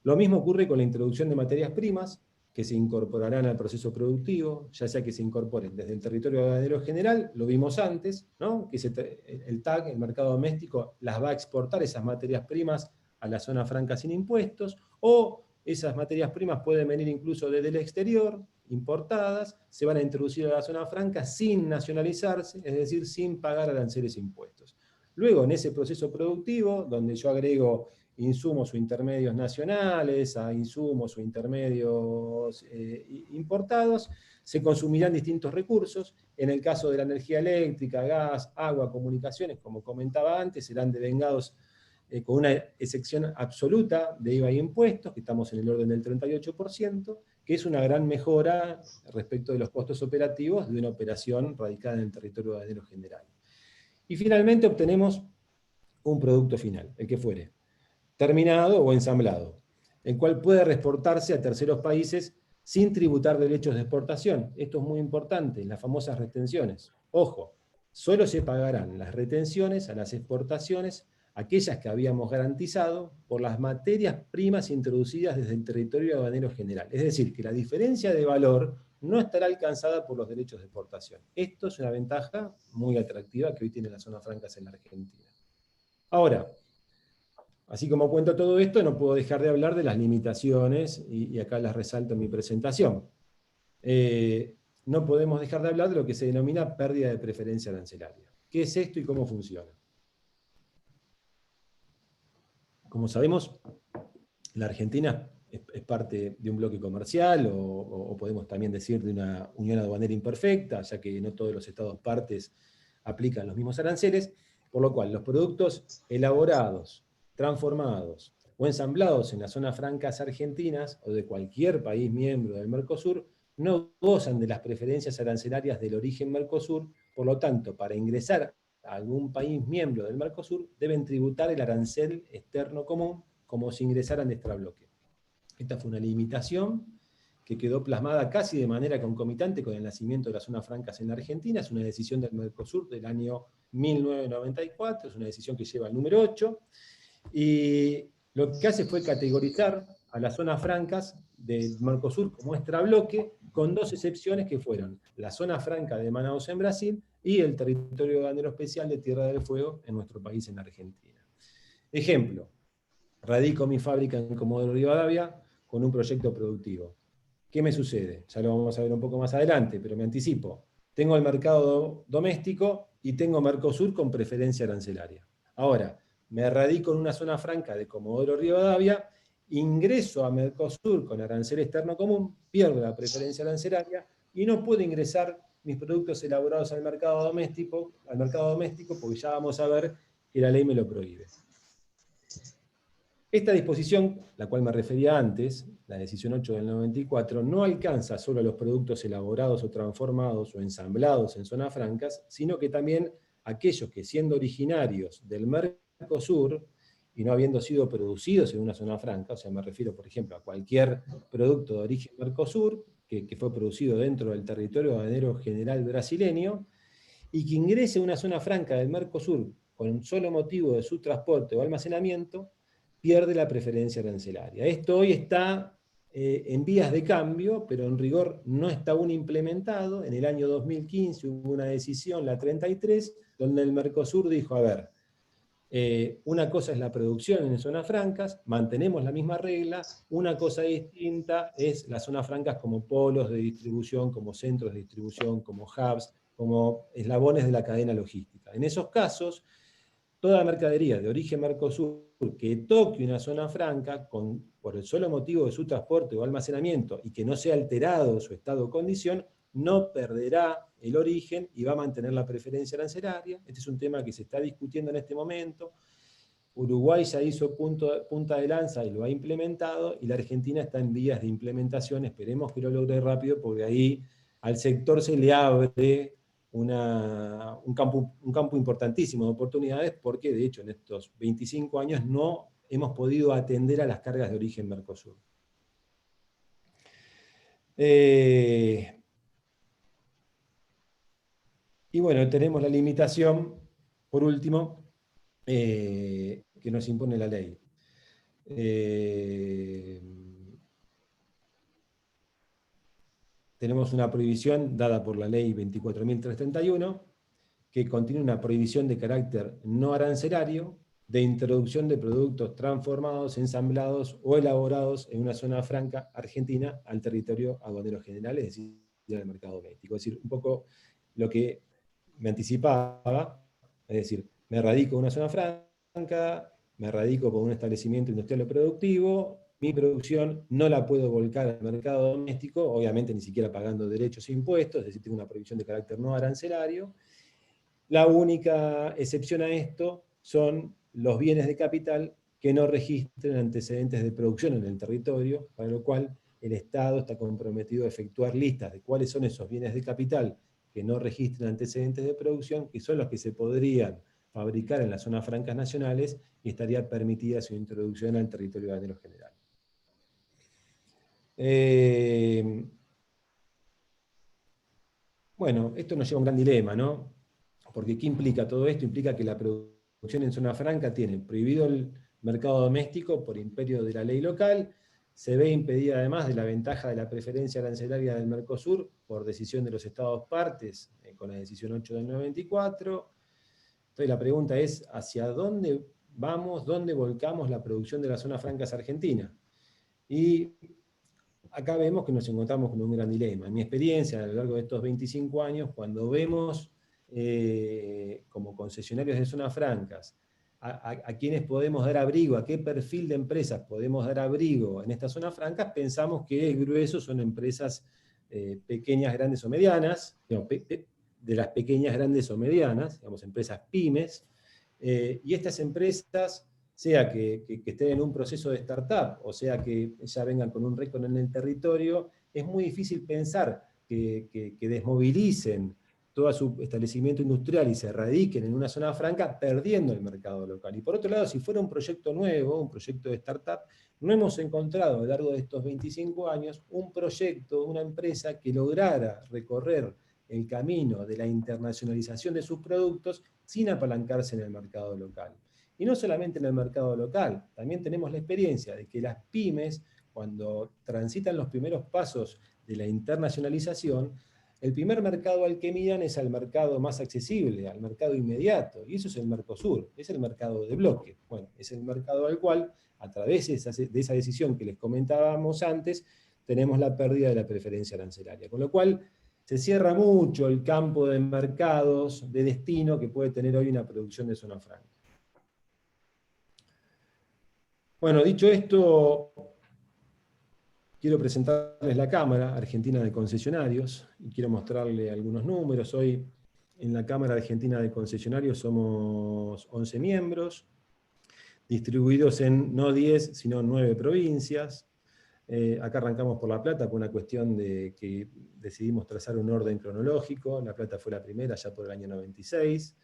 Lo mismo ocurre con la introducción de materias primas, que se incorporarán al proceso productivo, ya sea que se incorporen desde el territorio aduanero general, lo vimos antes, ¿no? Que el TAC, el mercado doméstico, las va a exportar esas materias primas a la zona franca sin impuestos, o esas materias primas pueden venir incluso desde el exterior, importadas, se van a introducir a la zona franca sin nacionalizarse, es decir, sin pagar aranceles e impuestos. Luego, en ese proceso productivo, donde yo agrego insumos o intermedios nacionales, a insumos o intermedios importados, se consumirán distintos recursos. En el caso de la energía eléctrica, gas, agua, comunicaciones, como comentaba antes, serán devengados con una excepción absoluta de IVA y impuestos, que estamos en el orden del 38%, que es una gran mejora respecto de los costos operativos de una operación radicada en el territorio aduanero general. Y finalmente obtenemos un producto final, el que fuere, terminado o ensamblado, el cual puede reexportarse a terceros países sin tributar derechos de exportación. Esto es muy importante, las famosas retenciones. Ojo, solo se pagarán las retenciones a las exportaciones, aquellas que habíamos garantizado por las materias primas introducidas desde el territorio aduanero general. Es decir, que la diferencia de valor no estará alcanzada por los derechos de exportación. Esto es una ventaja muy atractiva que hoy tienen las zonas francas en la Argentina. Ahora, así como cuento todo esto, no puedo dejar de hablar de las limitaciones, y acá las resalto en mi presentación. No podemos dejar de hablar de lo que se denomina pérdida de preferencia arancelaria. ¿Qué es esto y cómo funciona? Como sabemos, la Argentina es parte de un bloque comercial, o podemos también decir de una unión aduanera imperfecta, ya que no todos los estados partes aplican los mismos aranceles, por lo cual los productos elaborados, transformados o ensamblados en las zonas francas argentinas o de cualquier país miembro del Mercosur no gozan de las preferencias arancelarias del origen Mercosur, por lo tanto, para ingresar a algún país miembro del Mercosur deben tributar el arancel externo común como si ingresaran de extrabloque. Esta fue una limitación que quedó plasmada casi de manera concomitante con el nacimiento de las zonas francas en la Argentina. Es una decisión del Mercosur del año 1994, es una decisión que lleva el número 8, y lo que hace fue categorizar a las zonas francas del Mercosur como extrabloque, con dos excepciones que fueron la zona franca de Manaus en Brasil y el territorio aduanero especial de Tierra del Fuego en nuestro país, en Argentina. Ejemplo, radico mi fábrica en Comodoro Rivadavia con un proyecto productivo. ¿Qué me sucede? Ya lo vamos a ver un poco más adelante, pero me anticipo. Tengo el mercado doméstico y tengo Mercosur con preferencia arancelaria. Ahora, me radico en una zona franca de Comodoro Rivadavia, ingreso a Mercosur con arancel externo común, pierdo la preferencia arancelaria y no puedo ingresar mis productos elaborados al mercado doméstico, porque ya vamos a ver que la ley me lo prohíbe. Esta disposición, la cual me refería antes, la decisión 8 del 94, no alcanza solo a los productos elaborados o transformados o ensamblados en zonas francas, sino que también aquellos que, siendo originarios del Mercosur y no habiendo sido producidos en una zona franca, o sea, me refiero, por ejemplo, a cualquier producto de origen Mercosur que fue producido dentro del territorio aduanero general brasileño y que ingrese a una zona franca del Mercosur con un solo motivo de su transporte o almacenamiento, pierde la preferencia arancelaria. Esto hoy está en vías de cambio, pero en rigor no está aún implementado. En el año 2015 hubo una decisión, la 33, donde el Mercosur dijo, a ver, una cosa es la producción en zonas francas, mantenemos la misma regla, una cosa distinta es las zonas francas como polos de distribución, como centros de distribución, como hubs, como eslabones de la cadena logística. En esos casos, toda mercadería de origen Mercosur que toque una zona franca por el solo motivo de su transporte o almacenamiento y que no sea alterado su estado o condición, no perderá el origen y va a mantener la preferencia arancelaria. Este es un tema que se está discutiendo en este momento. Uruguay ya hizo punta de lanza y lo ha implementado, y la Argentina está en vías de implementación. Esperemos que lo logre rápido, porque ahí al sector se le abre un campo importantísimo de oportunidades, porque de hecho en estos 25 años no hemos podido atender a las cargas de origen Mercosur. Y bueno, tenemos la limitación, por último, que nos impone la ley. Tenemos una prohibición dada por la ley 24.331, que contiene una prohibición de carácter no arancelario de introducción de productos transformados, ensamblados o elaborados en una zona franca argentina al territorio aduanero general, es decir, al mercado doméstico. Es decir, un poco lo que me anticipaba, es decir, me radico en una zona franca, me radico con un establecimiento industrial o productivo, mi producción no la puedo volcar al mercado doméstico, obviamente ni siquiera pagando derechos e impuestos, es decir, tengo una prohibición de carácter no arancelario. La única excepción a esto son los bienes de capital que no registren antecedentes de producción en el territorio, para lo cual el Estado está comprometido a efectuar listas de cuáles son esos bienes de capital que no registren antecedentes de producción, que son los que se podrían fabricar en las zonas francas nacionales y estaría permitida su introducción al territorio aduanero general. Bueno, esto nos lleva a un gran dilema, ¿no? Porque ¿qué implica todo esto? Implica que la producción en zona franca tiene prohibido el mercado doméstico por imperio de la ley local, se ve impedida además de la ventaja de la preferencia arancelaria del Mercosur por decisión de los Estados partes, con la decisión 8 del 94. Entonces la pregunta es, ¿hacia dónde vamos, dónde volcamos la producción de las zonas francas argentinas? Y acá vemos que nos encontramos con un gran dilema. En mi experiencia, a lo largo de estos 25 años, cuando vemos como concesionarios de zonas francas, a quienes podemos dar abrigo, a qué perfil de empresas podemos dar abrigo en estas zonas francas, pensamos que el grueso son empresas pequeñas, grandes o medianas, digamos, de las pequeñas, grandes o medianas, digamos, empresas pymes, y estas empresas, sea que estén en un proceso de startup, o sea que ya vengan con un récord en el territorio, es muy difícil pensar que desmovilicen todo su establecimiento industrial y se radiquen en una zona franca perdiendo el mercado local. Y por otro lado, si fuera un proyecto nuevo, un proyecto de startup, no hemos encontrado a lo largo de estos 25 años un proyecto, una empresa que lograra recorrer el camino de la internacionalización de sus productos sin apalancarse en el mercado local. Y no solamente en el mercado local, también tenemos la experiencia de que las pymes, cuando transitan los primeros pasos de la internacionalización, el primer mercado al que miran es al mercado más accesible, al mercado inmediato, y eso es el Mercosur, es el mercado de bloque. Bueno, es el mercado al cual, a través de esa decisión que les comentábamos antes, tenemos la pérdida de la preferencia arancelaria. Con lo cual, se cierra mucho el campo de mercados, de destino que puede tener hoy una producción de zona franca. Bueno, dicho esto, quiero presentarles la Cámara Argentina de Concesionarios y quiero mostrarles algunos números. Hoy en la Cámara Argentina de Concesionarios somos 11 miembros, distribuidos en no 10, sino 9 provincias. Acá arrancamos por La Plata por una cuestión de que decidimos trazar un orden cronológico. La Plata fue la primera, ya por el año 96.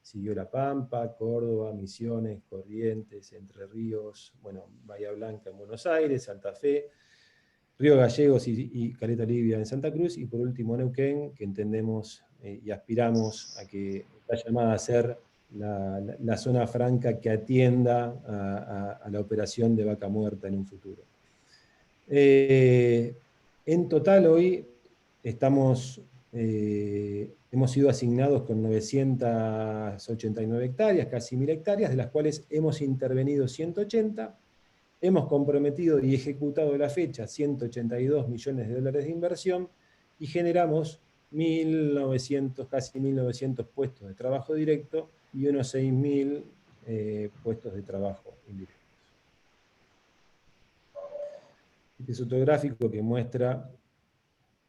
Siguió La Pampa, Córdoba, Misiones, Corrientes, Entre Ríos, bueno, Bahía Blanca en Buenos Aires, Santa Fe, Río Gallegos y Caleta Olivia en Santa Cruz, y por último Neuquén, que entendemos y aspiramos a que está llamada a ser la zona franca que atienda a la operación de vaca muerta en un futuro. En total hoy hemos sido asignados con 989 hectáreas, casi 1000 hectáreas, de las cuales hemos intervenido 180, hemos comprometido y ejecutado a la fecha 182 millones de dólares de inversión y generamos 1.900, casi 1.900 puestos de trabajo directo y unos 6.000 puestos de trabajo indirectos. Este es otro gráfico que muestra,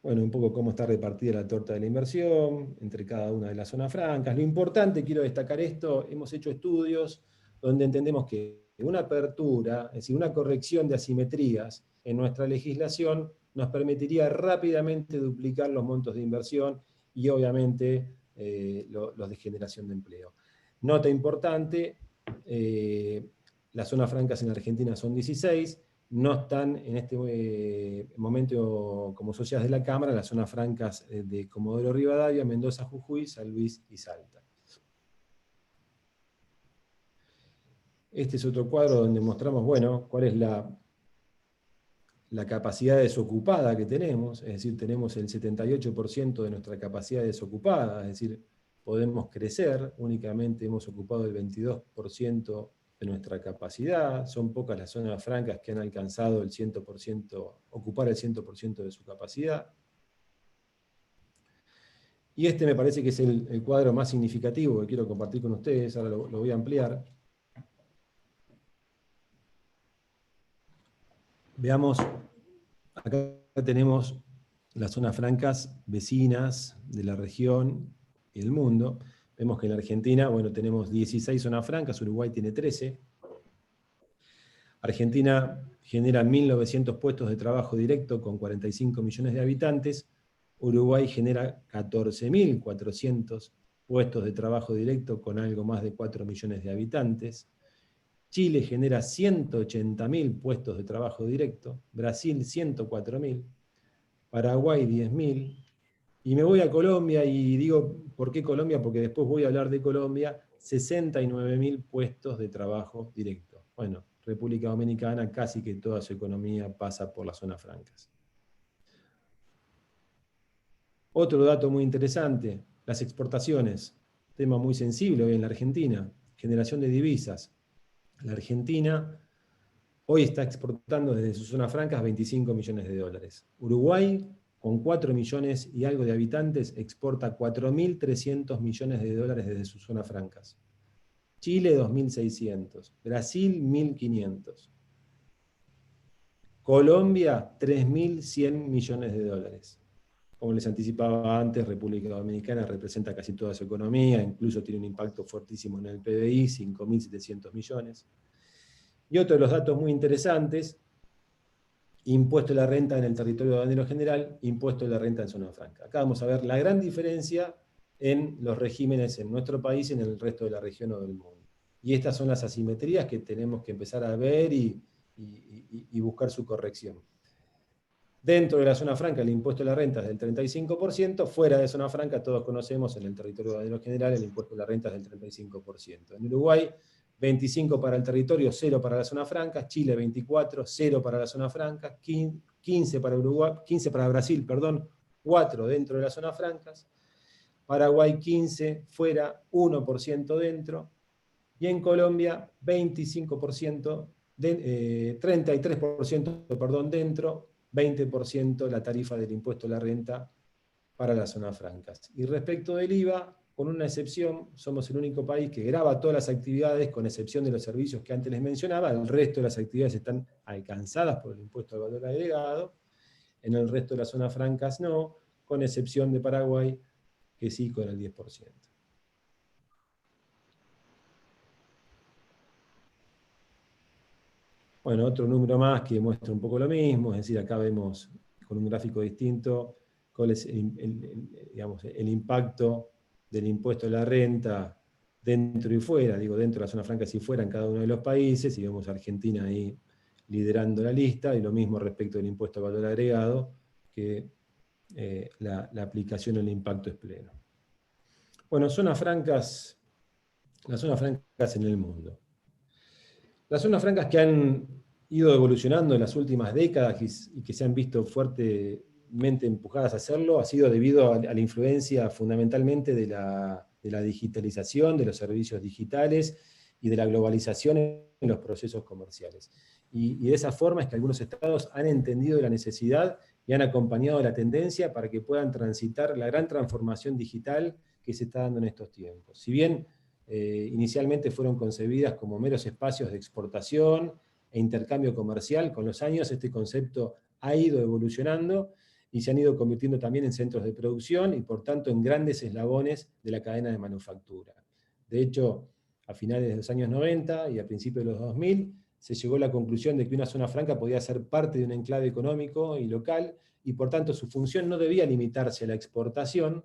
bueno, un poco cómo está repartida la torta de la inversión entre cada una de las zonas francas. Lo importante, quiero destacar esto, hemos hecho estudios donde entendemos que una apertura, es decir, una corrección de asimetrías en nuestra legislación nos permitiría rápidamente duplicar los montos de inversión y obviamente los de generación de empleo. Nota importante, las zonas francas en Argentina son 16, no están en este momento como socias de la Cámara las zonas francas de Comodoro Rivadavia, Mendoza, Jujuy, San Luis y Salta. Este es otro cuadro donde mostramos, bueno, cuál es la capacidad desocupada que tenemos, es decir, tenemos el 78% de nuestra capacidad desocupada, es decir, podemos crecer, únicamente hemos ocupado el 22% de nuestra capacidad, son pocas las zonas francas que han alcanzado el 100%, ocupar el 100% de su capacidad. Y este me parece que es el cuadro más significativo que quiero compartir con ustedes, ahora lo voy a ampliar. Veamos, acá tenemos las zonas francas vecinas de la región y del mundo. Vemos que en la Argentina, bueno, tenemos 16 zonas francas, Uruguay tiene 13. Argentina genera 1.900 puestos de trabajo directo con 45 millones de habitantes. Uruguay genera 14.400 puestos de trabajo directo con algo más de 4 millones de habitantes. Chile genera 180.000 puestos de trabajo directo, Brasil 104.000, Paraguay 10.000, y me voy a Colombia y digo, ¿por qué Colombia? Porque después voy a hablar de Colombia, 69.000 puestos de trabajo directo. Bueno, República Dominicana casi que toda su economía pasa por las zonas francas. Otro dato muy interesante, las exportaciones, tema muy sensible hoy en la Argentina, generación de divisas. La Argentina hoy está exportando desde sus zonas francas 25 millones de dólares. Uruguay, con 4 millones y algo de habitantes, exporta 4.300 millones de dólares desde sus zonas francas. Chile, 2.600. Brasil, 1.500. Colombia, 3.100 millones de dólares. Como les anticipaba antes, República Dominicana representa casi toda su economía, incluso tiene un impacto fuertísimo en el PBI, 5.700 millones. Y otro de los datos muy interesantes, impuesto de la renta en el territorio aduanero general, impuesto de la renta en zona franca. Acá vamos a ver la gran diferencia en los regímenes en nuestro país y en el resto de la región o del mundo. Y estas son las asimetrías que tenemos que empezar a ver y buscar su corrección. Dentro de la zona franca el impuesto de la renta es del 35%, fuera de zona franca todos conocemos en el territorio aduanero general el impuesto de la renta es del 35%. En Uruguay, 25 para el territorio, 0 para la zona franca, Chile 24, 0 para la zona franca, 15 para Uruguay, 15 para Brasil, perdón, 4 dentro de las zonas francas, Paraguay 15, fuera, 1% dentro, y en Colombia 25%, 33% perdón, dentro, 20% la tarifa del impuesto a la renta para las zonas francas. Y respecto del IVA, con una excepción, somos el único país que grava todas las actividades, con excepción de los servicios que antes les mencionaba, el resto de las actividades están alcanzadas por el impuesto al valor agregado, en el resto de las zonas francas no, con excepción de Paraguay, que sí con el 10%. Bueno, otro número más que muestra un poco lo mismo, es decir, acá vemos con un gráfico distinto cuál es el impacto del impuesto a la renta dentro y fuera, digo dentro de la zona franca y fuera en cada uno de los países, y vemos a Argentina ahí liderando la lista, y lo mismo respecto del impuesto al valor agregado, que la aplicación o el impacto es pleno. Bueno, zonas francas, las zonas francas en el mundo. Las zonas francas que han ido evolucionando en las últimas décadas y que se han visto fuertemente empujadas a hacerlo, ha sido debido a la influencia fundamentalmente de la digitalización, de los servicios digitales y de la globalización en los procesos comerciales. Y de esa forma es que algunos estados han entendido la necesidad y han acompañado la tendencia para que puedan transitar la gran transformación digital que se está dando en estos tiempos. Si bien inicialmente fueron concebidas como meros espacios de exportación e intercambio comercial, con los años este concepto ha ido evolucionando y se han ido convirtiendo también en centros de producción y por tanto en grandes eslabones de la cadena de manufactura. De hecho, a finales de los años 90 y a principios de los 2000, se llegó a la conclusión de que una zona franca podía ser parte de un enclave económico y local, y por tanto su función no debía limitarse a la exportación,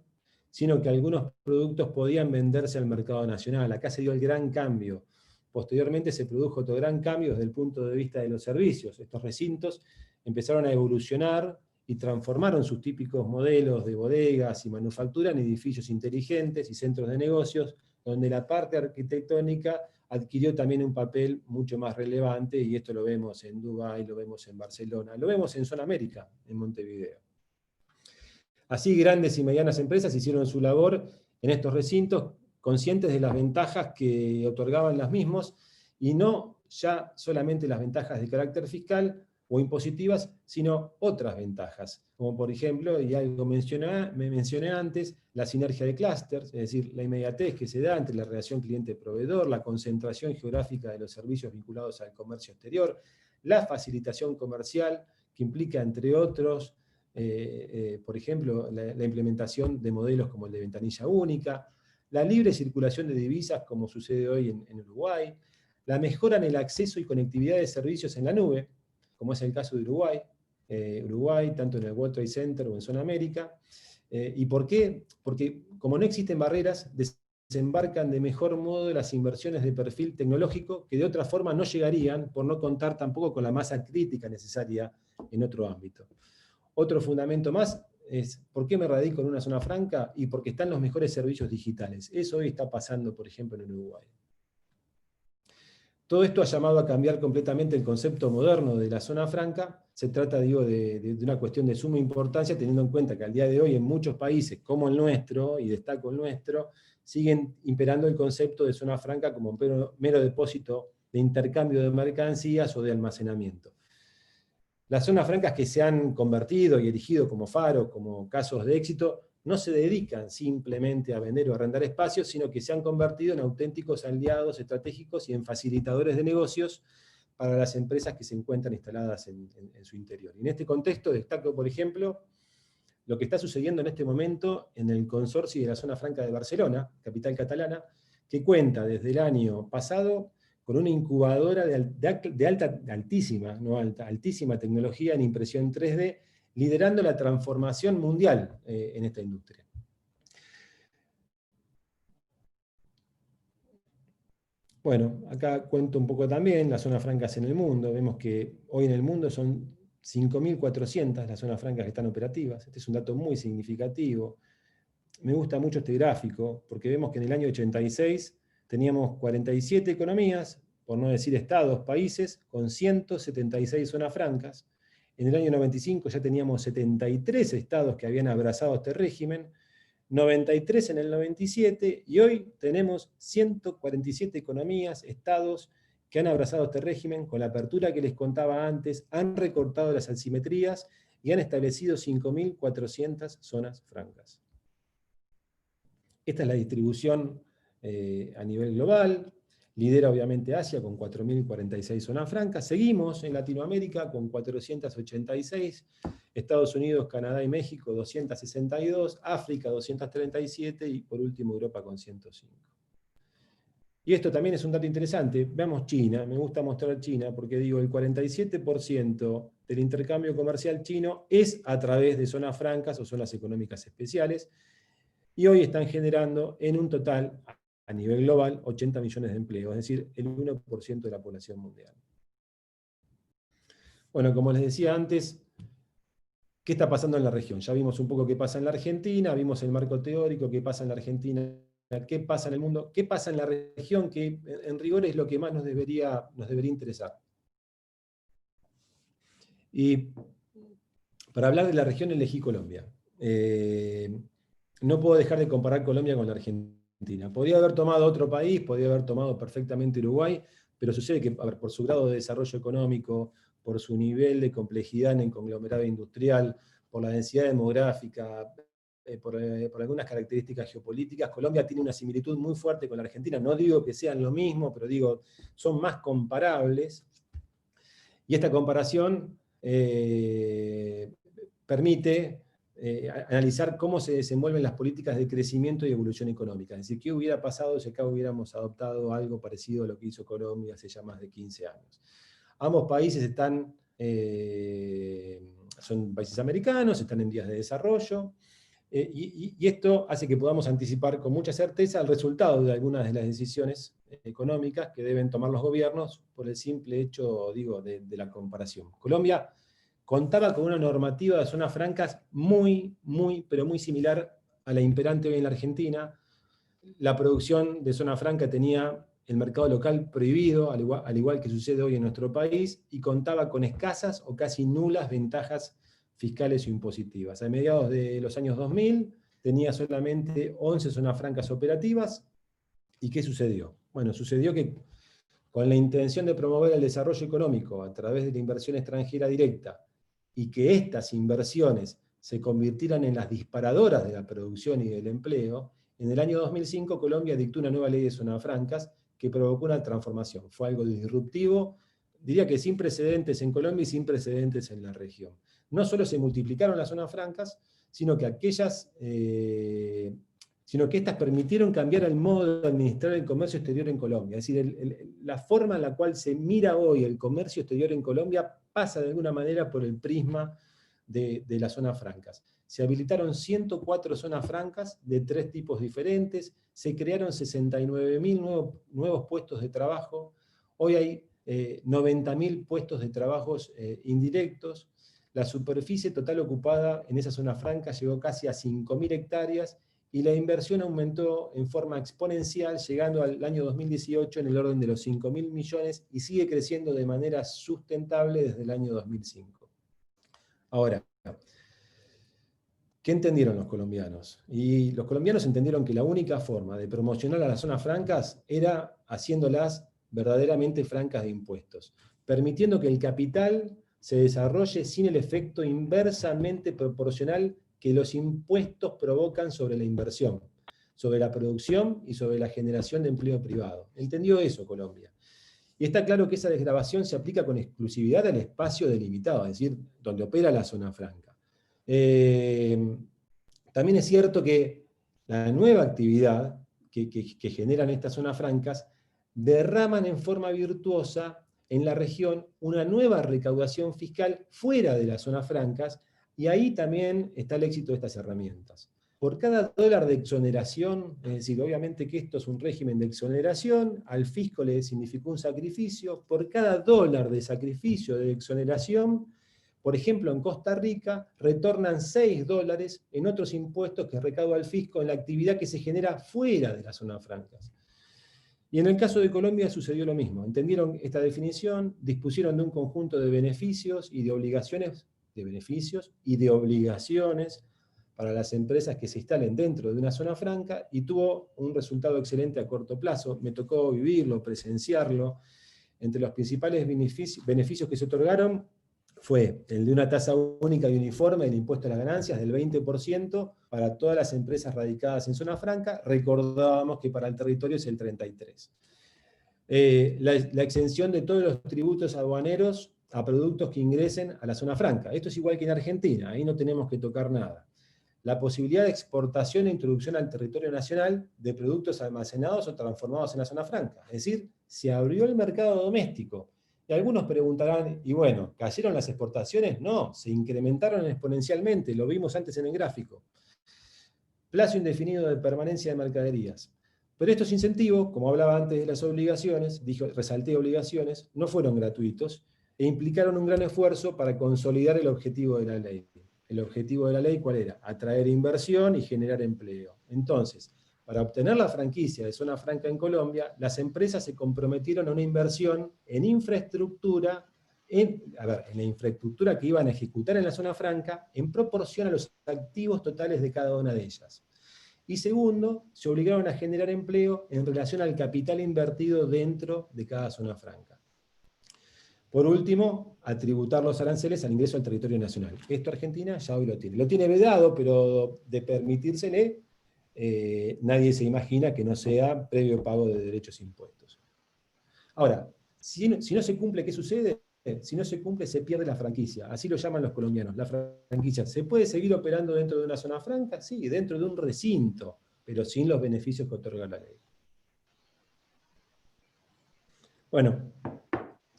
sino que algunos productos podían venderse al mercado nacional. Acá se dio el gran cambio. Posteriormente se produjo otro gran cambio desde el punto de vista de los servicios. Estos recintos empezaron a evolucionar y transformaron sus típicos modelos de bodegas y manufactura en edificios inteligentes y centros de negocios, donde la parte arquitectónica adquirió también un papel mucho más relevante, y esto lo vemos en Dubái, lo vemos en Barcelona, lo vemos en Zona América, en Montevideo. Así, grandes y medianas empresas hicieron su labor en estos recintos, conscientes de las ventajas que otorgaban los mismos, y no ya solamente las ventajas de carácter fiscal o impositivas, sino otras ventajas, como por ejemplo, y algo me mencioné antes, la sinergia de clústeres, es decir, la inmediatez que se da entre la relación cliente-proveedor, la concentración geográfica de los servicios vinculados al comercio exterior, la facilitación comercial, que implica, entre otros, por ejemplo, la implementación de modelos como el de ventanilla única, la libre circulación de divisas, como sucede hoy en Uruguay, la mejora en el acceso y conectividad de servicios en la nube, como es el caso de Uruguay, tanto en el World Trade Center o en Zona América. ¿Y por qué? Porque como no existen barreras, desembarcan de mejor modo las inversiones de perfil tecnológico que de otra forma no llegarían, por no contar tampoco con la masa crítica necesaria en otro ámbito. Otro fundamento más es, ¿por qué me radico en una zona franca? Y porque están los mejores servicios digitales. Eso hoy está pasando, por ejemplo, en Uruguay. Todo esto ha llamado a cambiar completamente el concepto moderno de la zona franca. Se trata, digo, de una cuestión de suma importancia, teniendo en cuenta que al día de hoy en muchos países, como el nuestro, y destaco el nuestro, siguen imperando el concepto de zona franca como un mero depósito de intercambio de mercancías o de almacenamiento. Las zonas francas que se han convertido y erigido como faros, como casos de éxito, no se dedican simplemente a vender o arrendar espacios, sino que se han convertido en auténticos aliados estratégicos y en facilitadores de negocios para las empresas que se encuentran instaladas en su interior. Y en este contexto destaco, por ejemplo, lo que está sucediendo en este momento en el consorcio de la Zona Franca de Barcelona, capital catalana, que cuenta desde el año pasado con una incubadora altísima tecnología en impresión 3D, liderando la transformación mundial en esta industria. Bueno, acá cuento un poco también las zonas francas en el mundo. Vemos que hoy en el mundo son 5.400 las zonas francas que están operativas. Este es un dato muy significativo. Me gusta mucho este gráfico, porque vemos que en el año 86 teníamos 47 economías, por no decir estados, países, con 176 zonas francas. En el año 95 ya teníamos 73 estados que habían abrazado este régimen, 93 en el 97, y hoy tenemos 147 economías, estados, que han abrazado este régimen con la apertura que les contaba antes, han recortado las asimetrías y han establecido 5.400 zonas francas. Esta es la distribución a nivel global. Lidera obviamente Asia con 4.046 zonas francas. Seguimos en Latinoamérica con 486, Estados Unidos, Canadá y México 262, África 237 y por último Europa con 105. Y esto también es un dato interesante. Veamos China, me gusta mostrar China porque digo, el 47% del intercambio comercial chino es a través de zonas francas o zonas económicas especiales, y hoy están generando en un total, a nivel global, 80 millones de empleos, es decir, el 1% de la población mundial. Bueno, como les decía antes, ¿qué está pasando en la región? Ya vimos un poco qué pasa en la Argentina, vimos el marco teórico, qué pasa en la Argentina, qué pasa en el mundo, qué pasa en la región, que en rigor es lo que más nos debería interesar. Y para hablar de la región elegí Colombia. No puedo dejar de comparar Colombia con la Argentina. Podría haber tomado otro país, podría haber tomado perfectamente Uruguay, pero sucede que, a ver, por su grado de desarrollo económico, por su nivel de complejidad en el conglomerado industrial, por la densidad demográfica, por algunas características geopolíticas, Colombia tiene una similitud muy fuerte con la Argentina. No digo que sean lo mismo, pero digo, son más comparables. Y esta comparación permite analizar cómo se desenvuelven las políticas de crecimiento y evolución económica. Es decir, ¿qué hubiera pasado si acá hubiéramos adoptado algo parecido a lo que hizo Colombia hace ya más de 15 años? Ambos países son países americanos, están en vías de desarrollo, y esto hace que podamos anticipar con mucha certeza el resultado de algunas de las decisiones económicas que deben tomar los gobiernos por el simple hecho, digo, de la comparación. Colombia contaba con una normativa de zonas francas pero muy similar a la imperante hoy en la Argentina. La producción de zona franca tenía el mercado local prohibido, al igual que sucede hoy en nuestro país, y contaba con escasas o casi nulas ventajas fiscales o impositivas. A mediados de los años 2000 tenía solamente 11 zonas francas operativas. ¿Y qué sucedió? Bueno, sucedió que con la intención de promover el desarrollo económico a través de la inversión extranjera directa, y que estas inversiones se convirtieran en las disparadoras de la producción y del empleo, en el año 2005 Colombia dictó una nueva ley de zonas francas que provocó una transformación. Fue algo disruptivo, diría que sin precedentes en Colombia y sin precedentes en la región. No solo se multiplicaron las zonas francas, sino que estas permitieron cambiar el modo de administrar el comercio exterior en Colombia. Es decir, la forma en la cual se mira hoy el comercio exterior en Colombia pasa de alguna manera por el prisma de las zonas francas. Se habilitaron 104 zonas francas de 3 tipos diferentes, se crearon 69.000 nuevos puestos de trabajo, hoy hay 90.000 puestos de trabajos indirectos, la superficie total ocupada en esa zona franca llegó casi a 5.000 hectáreas, y la inversión aumentó en forma exponencial, llegando al año 2018 en el orden de los 5.000 millones, y sigue creciendo de manera sustentable desde el año 2005. Ahora, ¿qué entendieron los colombianos? Y los colombianos entendieron que la única forma de promocionar a las zonas francas era haciéndolas verdaderamente francas de impuestos, permitiendo que el capital se desarrolle sin el efecto inversamente proporcional que los impuestos provocan sobre la inversión, sobre la producción y sobre la generación de empleo privado. ¿Entendió eso Colombia? Y está claro que esa desgravación se aplica con exclusividad al espacio delimitado, es decir, donde opera la zona franca. También es cierto que la nueva actividad que generan estas zonas francas derraman en forma virtuosa en la región una nueva recaudación fiscal fuera de las zonas francas, y ahí también está el éxito de estas herramientas. Por cada dólar de exoneración, es decir, obviamente que esto es un régimen de exoneración, al fisco le significó un sacrificio, por cada dólar de sacrificio de exoneración, por ejemplo, en Costa Rica, retornan 6 dólares en otros impuestos que recauda el fisco en la actividad que se genera fuera de las zonas francas. Y en el caso de Colombia sucedió lo mismo. Entendieron esta definición, dispusieron de un conjunto de beneficios y de obligaciones, para las empresas que se instalen dentro de una zona franca, y tuvo un resultado excelente a corto plazo. Me tocó vivirlo, presenciarlo. Entre los principales beneficios que se otorgaron fue el de una tasa única y uniforme del impuesto a las ganancias del 20% para todas las empresas radicadas en zona franca. Recordábamos que para el territorio es el 33%. La exención de todos los tributos aduaneros a productos que ingresen a la zona franca. Esto es igual que en Argentina, ahí no tenemos que tocar nada. La posibilidad de exportación e introducción al territorio nacional de productos almacenados o transformados en la zona franca. Es decir, se abrió el mercado doméstico. Y algunos preguntarán, y bueno, ¿cayeron las exportaciones? No, se incrementaron exponencialmente, lo vimos antes en el gráfico. Plazo indefinido de permanencia de mercaderías. Pero estos incentivos, como hablaba antes de las obligaciones, resalté obligaciones, no fueron gratuitos e implicaron un gran esfuerzo para consolidar el objetivo de la ley. ¿El objetivo de la ley cuál era? Atraer inversión y generar empleo. Entonces, para obtener la franquicia de zona franca en Colombia, las empresas se comprometieron a una inversión en infraestructura, en la infraestructura que iban a ejecutar en la zona franca, en proporción a los activos totales de cada una de ellas. Y segundo, se obligaron a generar empleo en relación al capital invertido dentro de cada zona franca. Por último, a tributar los aranceles al ingreso al territorio nacional. Esto Argentina ya hoy lo tiene. Lo tiene vedado, pero de permitírsele, nadie se imagina que no sea previo pago de derechos e impuestos. Ahora, si no se cumple, ¿qué sucede? si no se cumple, se pierde la franquicia. Así lo llaman los colombianos, la franquicia. ¿Se puede seguir operando dentro de una zona franca? Sí, dentro de un recinto, pero sin los beneficios que otorga la ley. Bueno,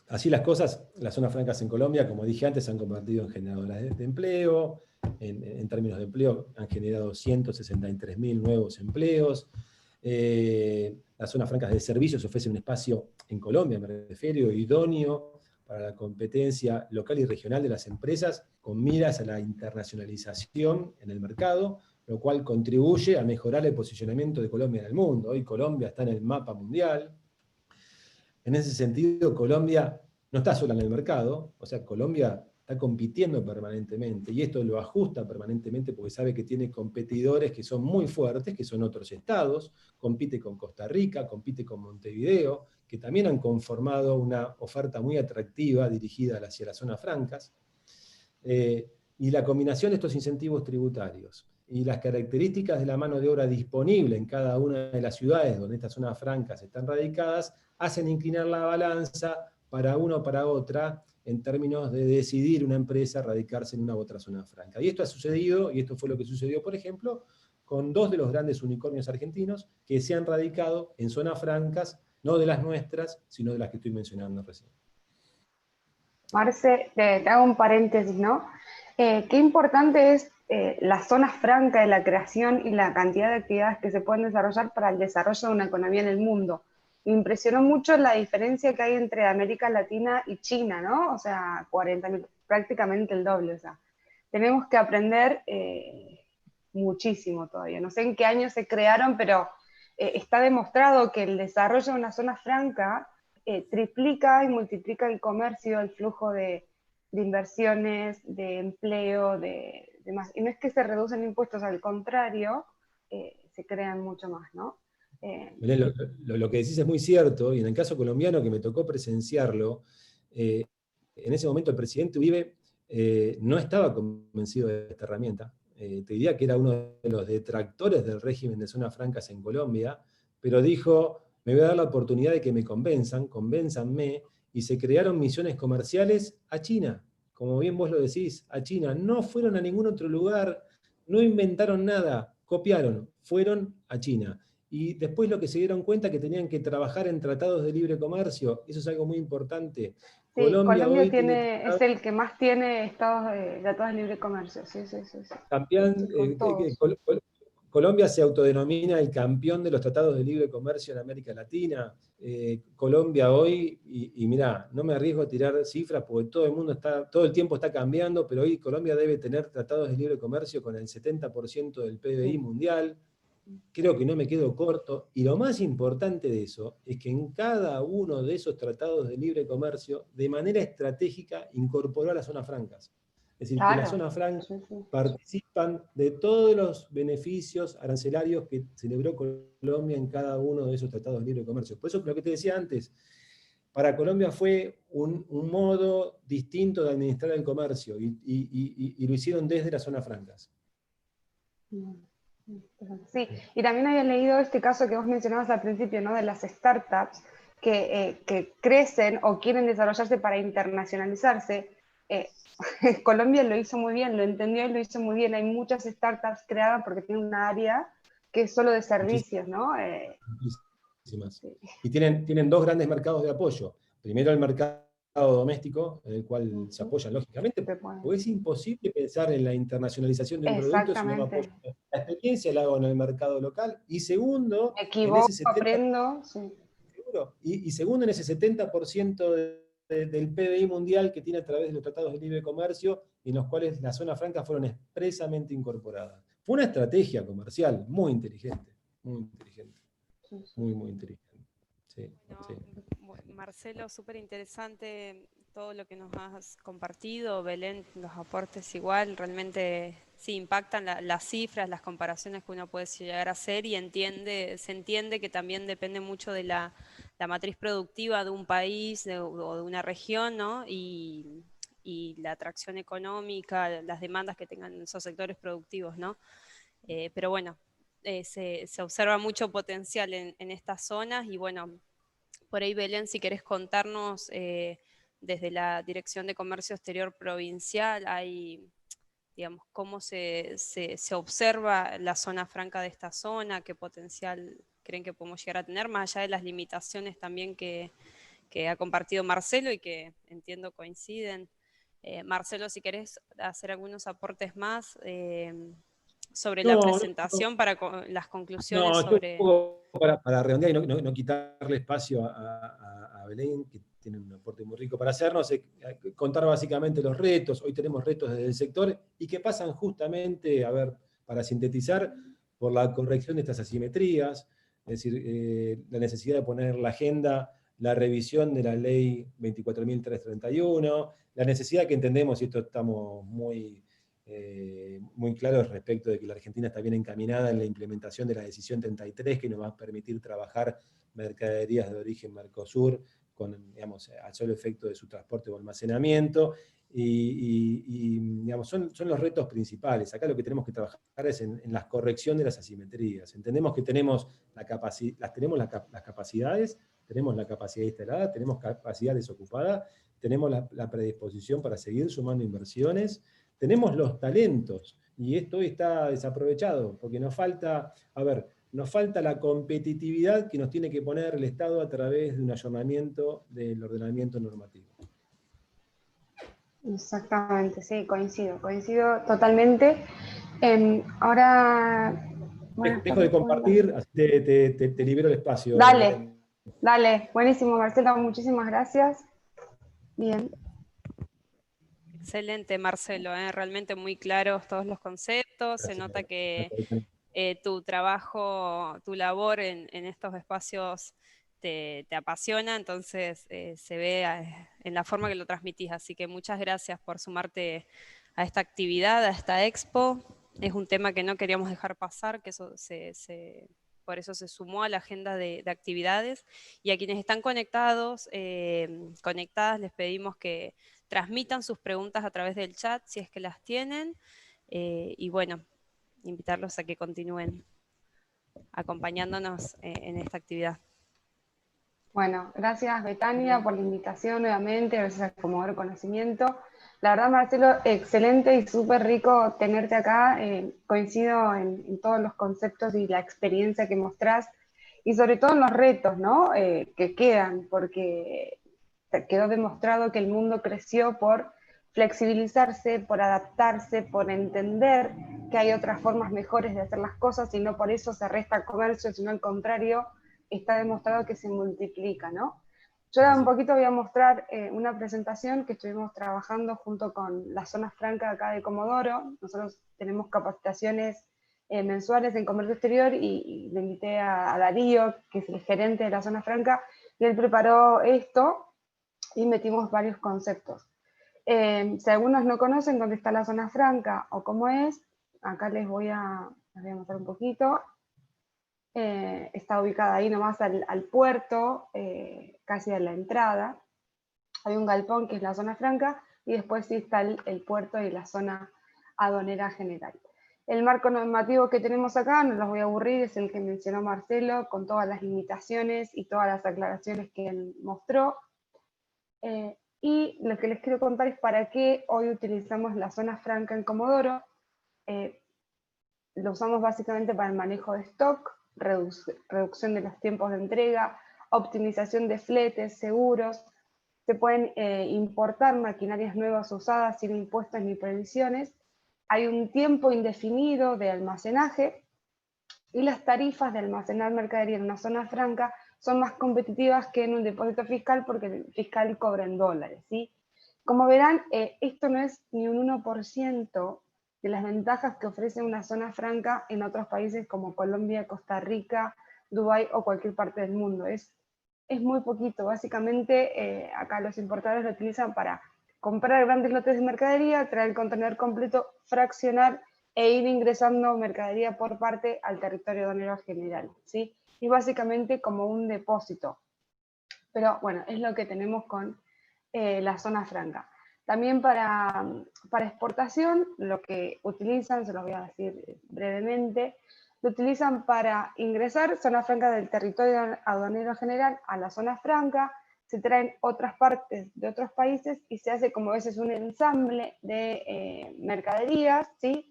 así las cosas, las zonas francas en Colombia, como dije antes, se han convertido en generadoras de empleo. En términos de empleo, han generado 163.000 nuevos empleos. Las zonas francas de servicios ofrecen un espacio en Colombia, me refiero, idóneo para la competencia local y regional de las empresas, con miras a la internacionalización en el mercado, lo cual contribuye a mejorar el posicionamiento de Colombia en el mundo. Hoy Colombia está en el mapa mundial. En ese sentido, Colombia no está sola en el mercado, o sea, Colombia está compitiendo permanentemente, y esto lo ajusta permanentemente porque sabe que tiene competidores que son muy fuertes, que son otros estados, compite con Costa Rica, compite con Montevideo, que también han conformado una oferta muy atractiva dirigida hacia las zonas francas, y la combinación de estos incentivos tributarios y las características de la mano de obra disponible en cada una de las ciudades donde estas zonas francas están radicadas, hacen inclinar la balanza para una o para otra en términos de decidir una empresa radicarse en una u otra zona franca. Y esto ha sucedido, y esto fue lo que sucedió, por ejemplo, con dos de los grandes unicornios argentinos que se han radicado en zonas francas, no de las nuestras, sino de las que estoy mencionando recién. Marce, te hago un paréntesis, ¿no? Qué importante es la zona franca de la creación y la cantidad de actividades que se pueden desarrollar para el desarrollo de una economía en el mundo. Me impresionó mucho la diferencia que hay entre América Latina y China, ¿no? O sea, 40.000, prácticamente el doble. O sea, tenemos que aprender muchísimo todavía. No sé en qué año se crearon, pero está demostrado que el desarrollo de una zona franca triplica y multiplica el comercio, el flujo de inversiones, de empleo, de más. Y no es que se reducen impuestos, al contrario, se crean mucho más, ¿no? Belén, lo que decís es muy cierto, y en el caso colombiano que me tocó presenciarlo, en ese momento el presidente Uribe no estaba convencido de esta herramienta. Te diría que era uno de los detractores del régimen de zonas francas en Colombia, pero dijo, me voy a dar la oportunidad de que me convenzan, convénzanme, y se crearon misiones comerciales a China, como bien vos lo decís, a China. No fueron a ningún otro lugar, no inventaron nada, copiaron, fueron a China. Y después lo que se dieron cuenta que tenían que trabajar en tratados de libre comercio, eso es algo muy importante. Sí, Colombia Colombia hoy tiene es el que más tiene estados de tratados de libre comercio, sí, sí, sí, sí. campeón, Sí, con todos. Colombia se autodenomina el campeón de los tratados de libre comercio en América Latina. Colombia hoy, y mirá, no me arriesgo a tirar cifras porque todo el mundo todo el tiempo está cambiando, pero hoy Colombia debe tener tratados de libre comercio con el 70% del PBI mundial. Creo que no me quedo corto, y lo más importante de eso es que en cada uno de esos tratados de libre comercio, de manera estratégica, incorporó a las zonas francas. Es decir, que las Claro, zonas francas sí, sí. participan de todos los beneficios arancelarios que celebró Colombia en cada uno de esos tratados de libre comercio. Por eso, lo que te decía antes, para Colombia fue un modo distinto de administrar el comercio, y lo hicieron desde las zonas francas. Sí, y también había leído este caso que vos mencionabas al principio, ¿no? De las startups que crecen o quieren desarrollarse para internacionalizarse. Colombia lo hizo muy bien, lo entendió y lo hizo muy bien. Hay muchas startups creadas porque tienen una área que es solo de servicios, ¿no? Muchísimas. Sí. Y tienen dos grandes mercados de apoyo. Primero el mercado doméstico, en el cual se apoyan lógicamente, porque es imposible pensar en la internacionalización de un producto si no lo apoyo. Exactamente. La experiencia la hago en el mercado local. Y segundo, Me en ese equivoco, 70%, aprendo. Sí. y segundo, en ese 70% del PBI mundial que tiene a través de los tratados de libre comercio, en los cuales las zonas francas fueron expresamente incorporadas. Fue una estrategia comercial muy inteligente, muy inteligente. Muy, muy inteligente. Sí, sí. Bueno, Marcelo, súper interesante todo lo que nos has compartido. Belén, los aportes igual, realmente sí impactan las cifras, las comparaciones que uno puede llegar a hacer, y se entiende que también depende mucho de la matriz productiva de un país o de una región, ¿no? Y la atracción económica, las demandas que tengan esos sectores productivos, ¿no? Pero bueno, se observa mucho potencial en estas zonas, y bueno, por ahí Belén, si querés contarnos desde la Dirección de Comercio Exterior Provincial hay, digamos, cómo se observa la zona franca de esta zona, qué potencial creen que podemos llegar a tener, más allá de las limitaciones también que ha compartido Marcelo y que entiendo coinciden. Marcelo, si querés hacer algunos aportes más sobre la presentación para las conclusiones sobre... Para redondear y no quitarle espacio a Belén, que tiene un aporte muy rico para hacernos, contar básicamente los retos. Hoy tenemos retos desde el sector y que pasan justamente, a ver, para sintetizar, por la corrección de estas asimetrías, es decir, la necesidad de poner en la agenda la revisión de la ley 24.331, la necesidad que entendemos, y esto estamos muy claros respecto de que la Argentina está bien encaminada en la implementación de la decisión 33, que nos va a permitir trabajar mercaderías de origen Mercosur con, digamos, al solo efecto de su transporte o almacenamiento, y digamos, son los retos principales. Acá lo que tenemos que trabajar es en la corrección de las asimetrías. Entendemos que tenemos las capacidades, tenemos la capacidad instalada, tenemos capacidad desocupada, tenemos la predisposición para seguir sumando inversiones, tenemos los talentos, y esto hoy está desaprovechado, porque nos falta la competitividad que nos tiene que poner el Estado a través de un ayornamiento del ordenamiento normativo. Exactamente, sí, coincido totalmente. Ahora... Dejo de compartir, así te libero el espacio. Dale, buenísimo, Marcelo, muchísimas gracias. Bien. Excelente, Marcelo, realmente muy claros todos los conceptos. Gracias. Se nota que tu trabajo, tu labor en estos espacios te apasiona, entonces se ve en la forma que lo transmitís. Así que muchas gracias por sumarte a esta actividad, a esta expo. Es un tema que no queríamos dejar pasar, que eso por eso se sumó a la agenda de actividades. Y a quienes están conectadas, les pedimos que transmitan sus preguntas a través del chat, si es que las tienen. Y bueno, invitarlos a que continúen acompañándonos en esta actividad. Bueno, gracias Betania por la invitación nuevamente, gracias a Comodoro Conocimiento. La verdad, Marcelo, excelente y súper rico tenerte acá. Coincido en todos los conceptos y la experiencia que mostrás, y sobre todo en los retos, ¿no? Que quedan, porque quedó demostrado que el mundo creció por flexibilizarse, por adaptarse, por entender que hay otras formas mejores de hacer las cosas, y no por eso se resta comercio, sino al contrario, está demostrado que se multiplica, ¿no? Yo un poquito voy a mostrar una presentación que estuvimos trabajando junto con la zona franca acá de Comodoro. Nosotros tenemos capacitaciones mensuales en comercio exterior, y le invité a Darío, que es el gerente de la zona franca, y él preparó esto y metimos varios conceptos. Si algunos no conocen dónde está la zona franca o cómo es, acá les voy a mostrar un poquito. Está ubicada ahí nomás al puerto, casi a la entrada. Hay un galpón que es la zona franca, y después sí está el puerto y la zona aduanera general. El marco normativo que tenemos acá, no los voy a aburrir, es el que mencionó Marcelo, con todas las limitaciones y todas las aclaraciones que él mostró. Y lo que les quiero contar es para qué hoy utilizamos la zona franca en Comodoro. Lo usamos básicamente para el manejo de stock, reducción de los tiempos de entrega, optimización de fletes, seguros. Se pueden importar maquinarias nuevas usadas sin impuestos ni previsiones. Hay un tiempo indefinido de almacenaje, y las tarifas de almacenar mercadería en una zona franca son más competitivas que en un depósito fiscal, porque el fiscal cobra en dólares, ¿sí? Como verán, esto no es ni un 1% de las ventajas que ofrece una zona franca en otros países como Colombia, Costa Rica, Dubái o cualquier parte del mundo. Es muy poquito. Básicamente, acá los importadores lo utilizan para comprar grandes lotes de mercadería, traer el contenedor completo, fraccionar e ir ingresando mercadería por parte al territorio aduanero general, ¿sí? Y básicamente como un depósito. Pero bueno, es lo que tenemos con la zona franca. También para exportación, lo que utilizan, se los voy a decir brevemente, lo utilizan para ingresar zona franca del territorio aduanero general a la zona franca, se traen otras partes de otros países y se hace como a veces un ensamble de mercaderías, ¿sí?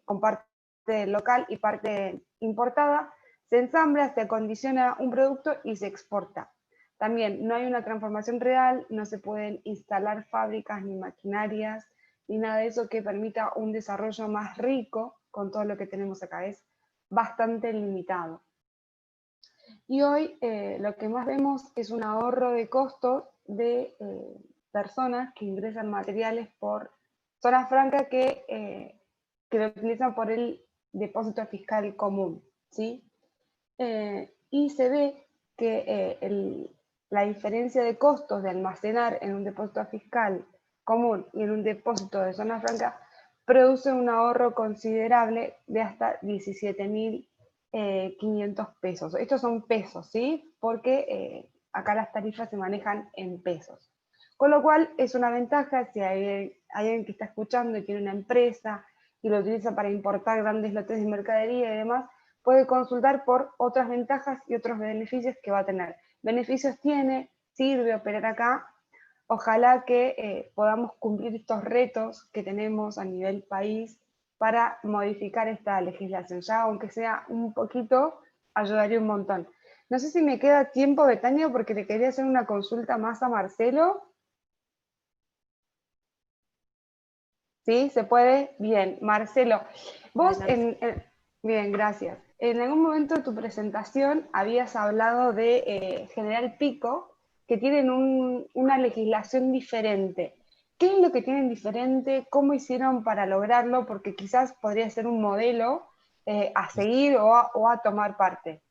Con parte local y parte importada, se ensambla, se acondiciona un producto y se exporta. También no hay una transformación real, no se pueden instalar fábricas ni maquinarias, ni nada de eso que permita un desarrollo más rico con todo lo que tenemos acá. Es bastante limitado. Y hoy lo que más vemos es un ahorro de costos de personas que ingresan materiales por zona franca que lo utilizan por el depósito fiscal común, ¿sí? Y se ve que la diferencia de costos de almacenar en un depósito fiscal común y en un depósito de zona franca produce un ahorro considerable de hasta 17.500 pesos. Estos son pesos, ¿sí? Porque acá las tarifas se manejan en pesos. Con lo cual es una ventaja si hay alguien que está escuchando y tiene una empresa y lo utiliza para importar grandes lotes de mercadería y demás, puede consultar por otras ventajas y otros beneficios que va a tener. Beneficios tiene, sirve operar acá. Ojalá que podamos cumplir estos retos que tenemos a nivel país para modificar esta legislación. Ya, aunque sea un poquito, ayudaría un montón. No sé si me queda tiempo, Betania, porque le quería hacer una consulta más a Marcelo. ¿Sí? ¿Se puede? Bien. Marcelo, vos bien, gracias. En algún momento de tu presentación habías hablado de General Pico, que tienen una legislación diferente. ¿Qué es lo que tienen diferente? ¿Cómo hicieron para lograrlo? Porque quizás podría ser un modelo a seguir o a tomar parte.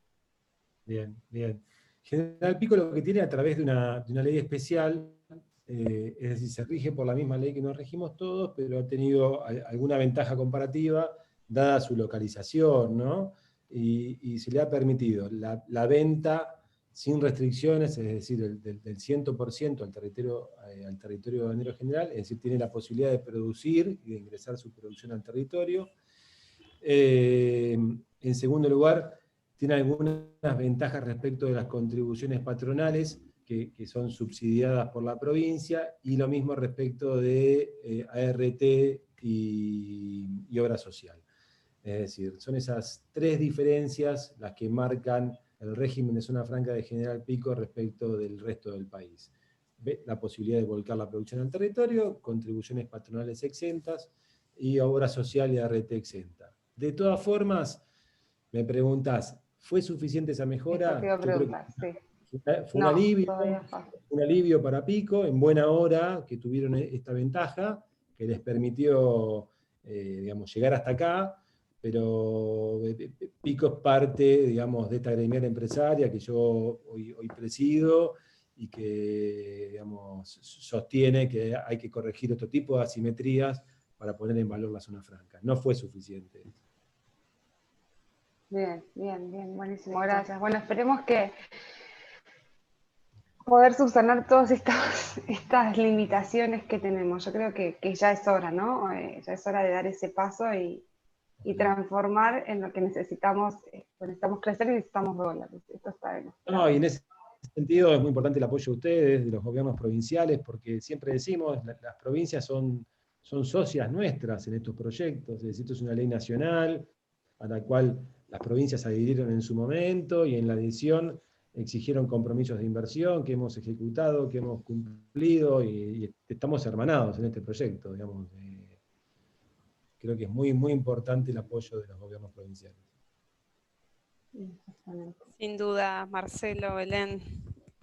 Bien, bien. General Pico lo que tiene a través de una ley especial, es decir, se rige por la misma ley que nos regimos todos, pero ha tenido alguna ventaja comparativa dada su localización, ¿no? Y se le ha permitido la venta sin restricciones, es decir, del 100% al territorio aduanero general, es decir, tiene la posibilidad de producir y de ingresar su producción al territorio. En segundo lugar, tiene algunas ventajas respecto de las contribuciones patronales que son subsidiadas por la provincia, y lo mismo respecto de ART y obra social. Es decir, son esas tres diferencias las que marcan el régimen de zona franca de General Pico respecto del resto del país. La posibilidad de volcar la producción al territorio, contribuciones patronales exentas y obra social y ART exenta. De todas formas, me preguntás, ¿fue suficiente esa mejora? Yo Creo que sí. fue No, todavía falta. un alivio para Pico, en buena hora que tuvieron esta ventaja, que les permitió digamos, llegar hasta acá, pero Pico es parte, digamos, de esta gremial empresaria que yo hoy presido, y que, digamos, sostiene que hay que corregir otro tipo de asimetrías para poner en valor la zona franca. No fue suficiente. Bien, bien, bien, buenísimo, gracias. Bueno, esperemos que poder subsanar todas estas limitaciones que tenemos. Yo creo que ya es hora, ¿no? Ya es hora de dar ese paso y transformar en lo que necesitamos. Necesitamos crecer y necesitamos dólares. Esto está demostrado. No, y en ese sentido es muy importante el apoyo de ustedes, de los gobiernos provinciales, porque siempre decimos, las provincias son socias nuestras en estos proyectos. Es decir, esto es una ley nacional a la cual las provincias adhirieron en su momento, y en la adhesión exigieron compromisos de inversión que hemos ejecutado, que hemos cumplido, y estamos hermanados en este proyecto, digamos. Creo que es muy, muy importante el apoyo de los gobiernos provinciales. Sin duda, Marcelo, Belén,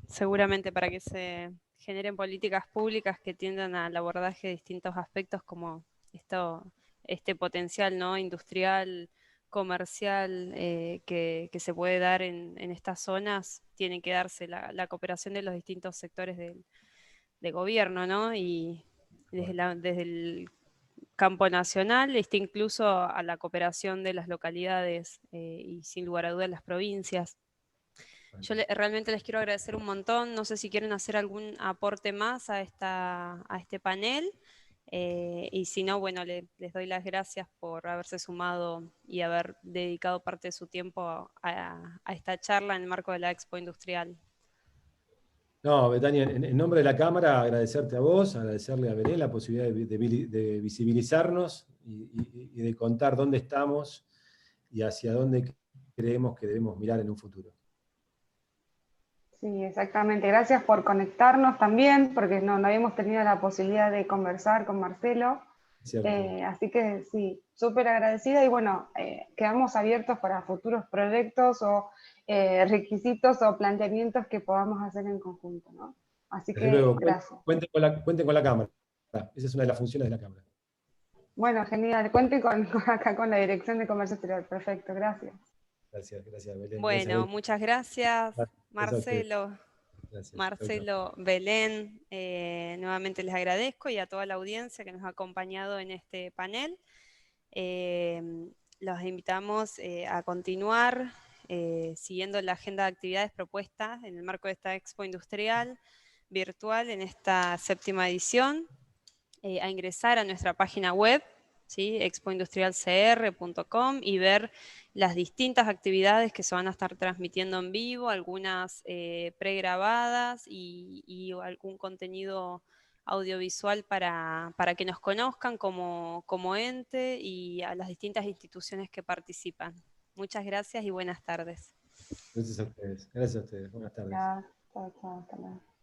seguramente para que se generen políticas públicas que tiendan al abordaje de distintos aspectos como este potencial, ¿no?, industrial, comercial, que se puede dar en estas zonas, tiene que darse la cooperación de los distintos sectores de gobierno, ¿no? Y desde el campo nacional, incluso a la cooperación de las localidades y sin lugar a dudas las provincias. Yo realmente les quiero agradecer un montón. No sé si quieren hacer algún aporte más a este panel. Y si no, bueno, les doy las gracias por haberse sumado y haber dedicado parte de su tiempo a esta charla en el marco de la Expo Industrial. No, Betania, en nombre de la Cámara, agradecerte a vos, agradecerle a Belén la posibilidad de visibilizarnos y de contar dónde estamos y hacia dónde creemos que debemos mirar en un futuro. Sí, exactamente. Gracias por conectarnos también, porque no habíamos tenido la posibilidad de conversar con Marcelo. ¿Cierto? Así que sí, súper agradecida y bueno, quedamos abiertos para futuros proyectos o requisitos o planteamientos que podamos hacer en conjunto, ¿no? Así Desde que luego, gracias. cuenten con la Cámara. Esa es una de las funciones de la Cámara. Bueno, genial. Cuenten acá con la Dirección de Comercio Exterior. Perfecto, gracias. Gracias, Belén. Bueno, Gracias, muchas gracias, gracias a ustedes. Marcelo. Gracias. Chau, chau. Marcelo, Belén, nuevamente les agradezco y a toda la audiencia que nos ha acompañado en este panel. Los invitamos a continuar siguiendo la agenda de actividades propuestas en el marco de esta Expo Industrial virtual en esta 7ª edición, a ingresar a nuestra página web, ¿sí? expoindustrialcr.com, y ver las distintas actividades que se van a estar transmitiendo en vivo, algunas pregrabadas y algún contenido audiovisual para que nos conozcan como ente y a las distintas instituciones que participan. Muchas gracias y buenas tardes. Gracias a ustedes. Gracias a ustedes. Buenas tardes. Ya, chao, chao, hasta luego.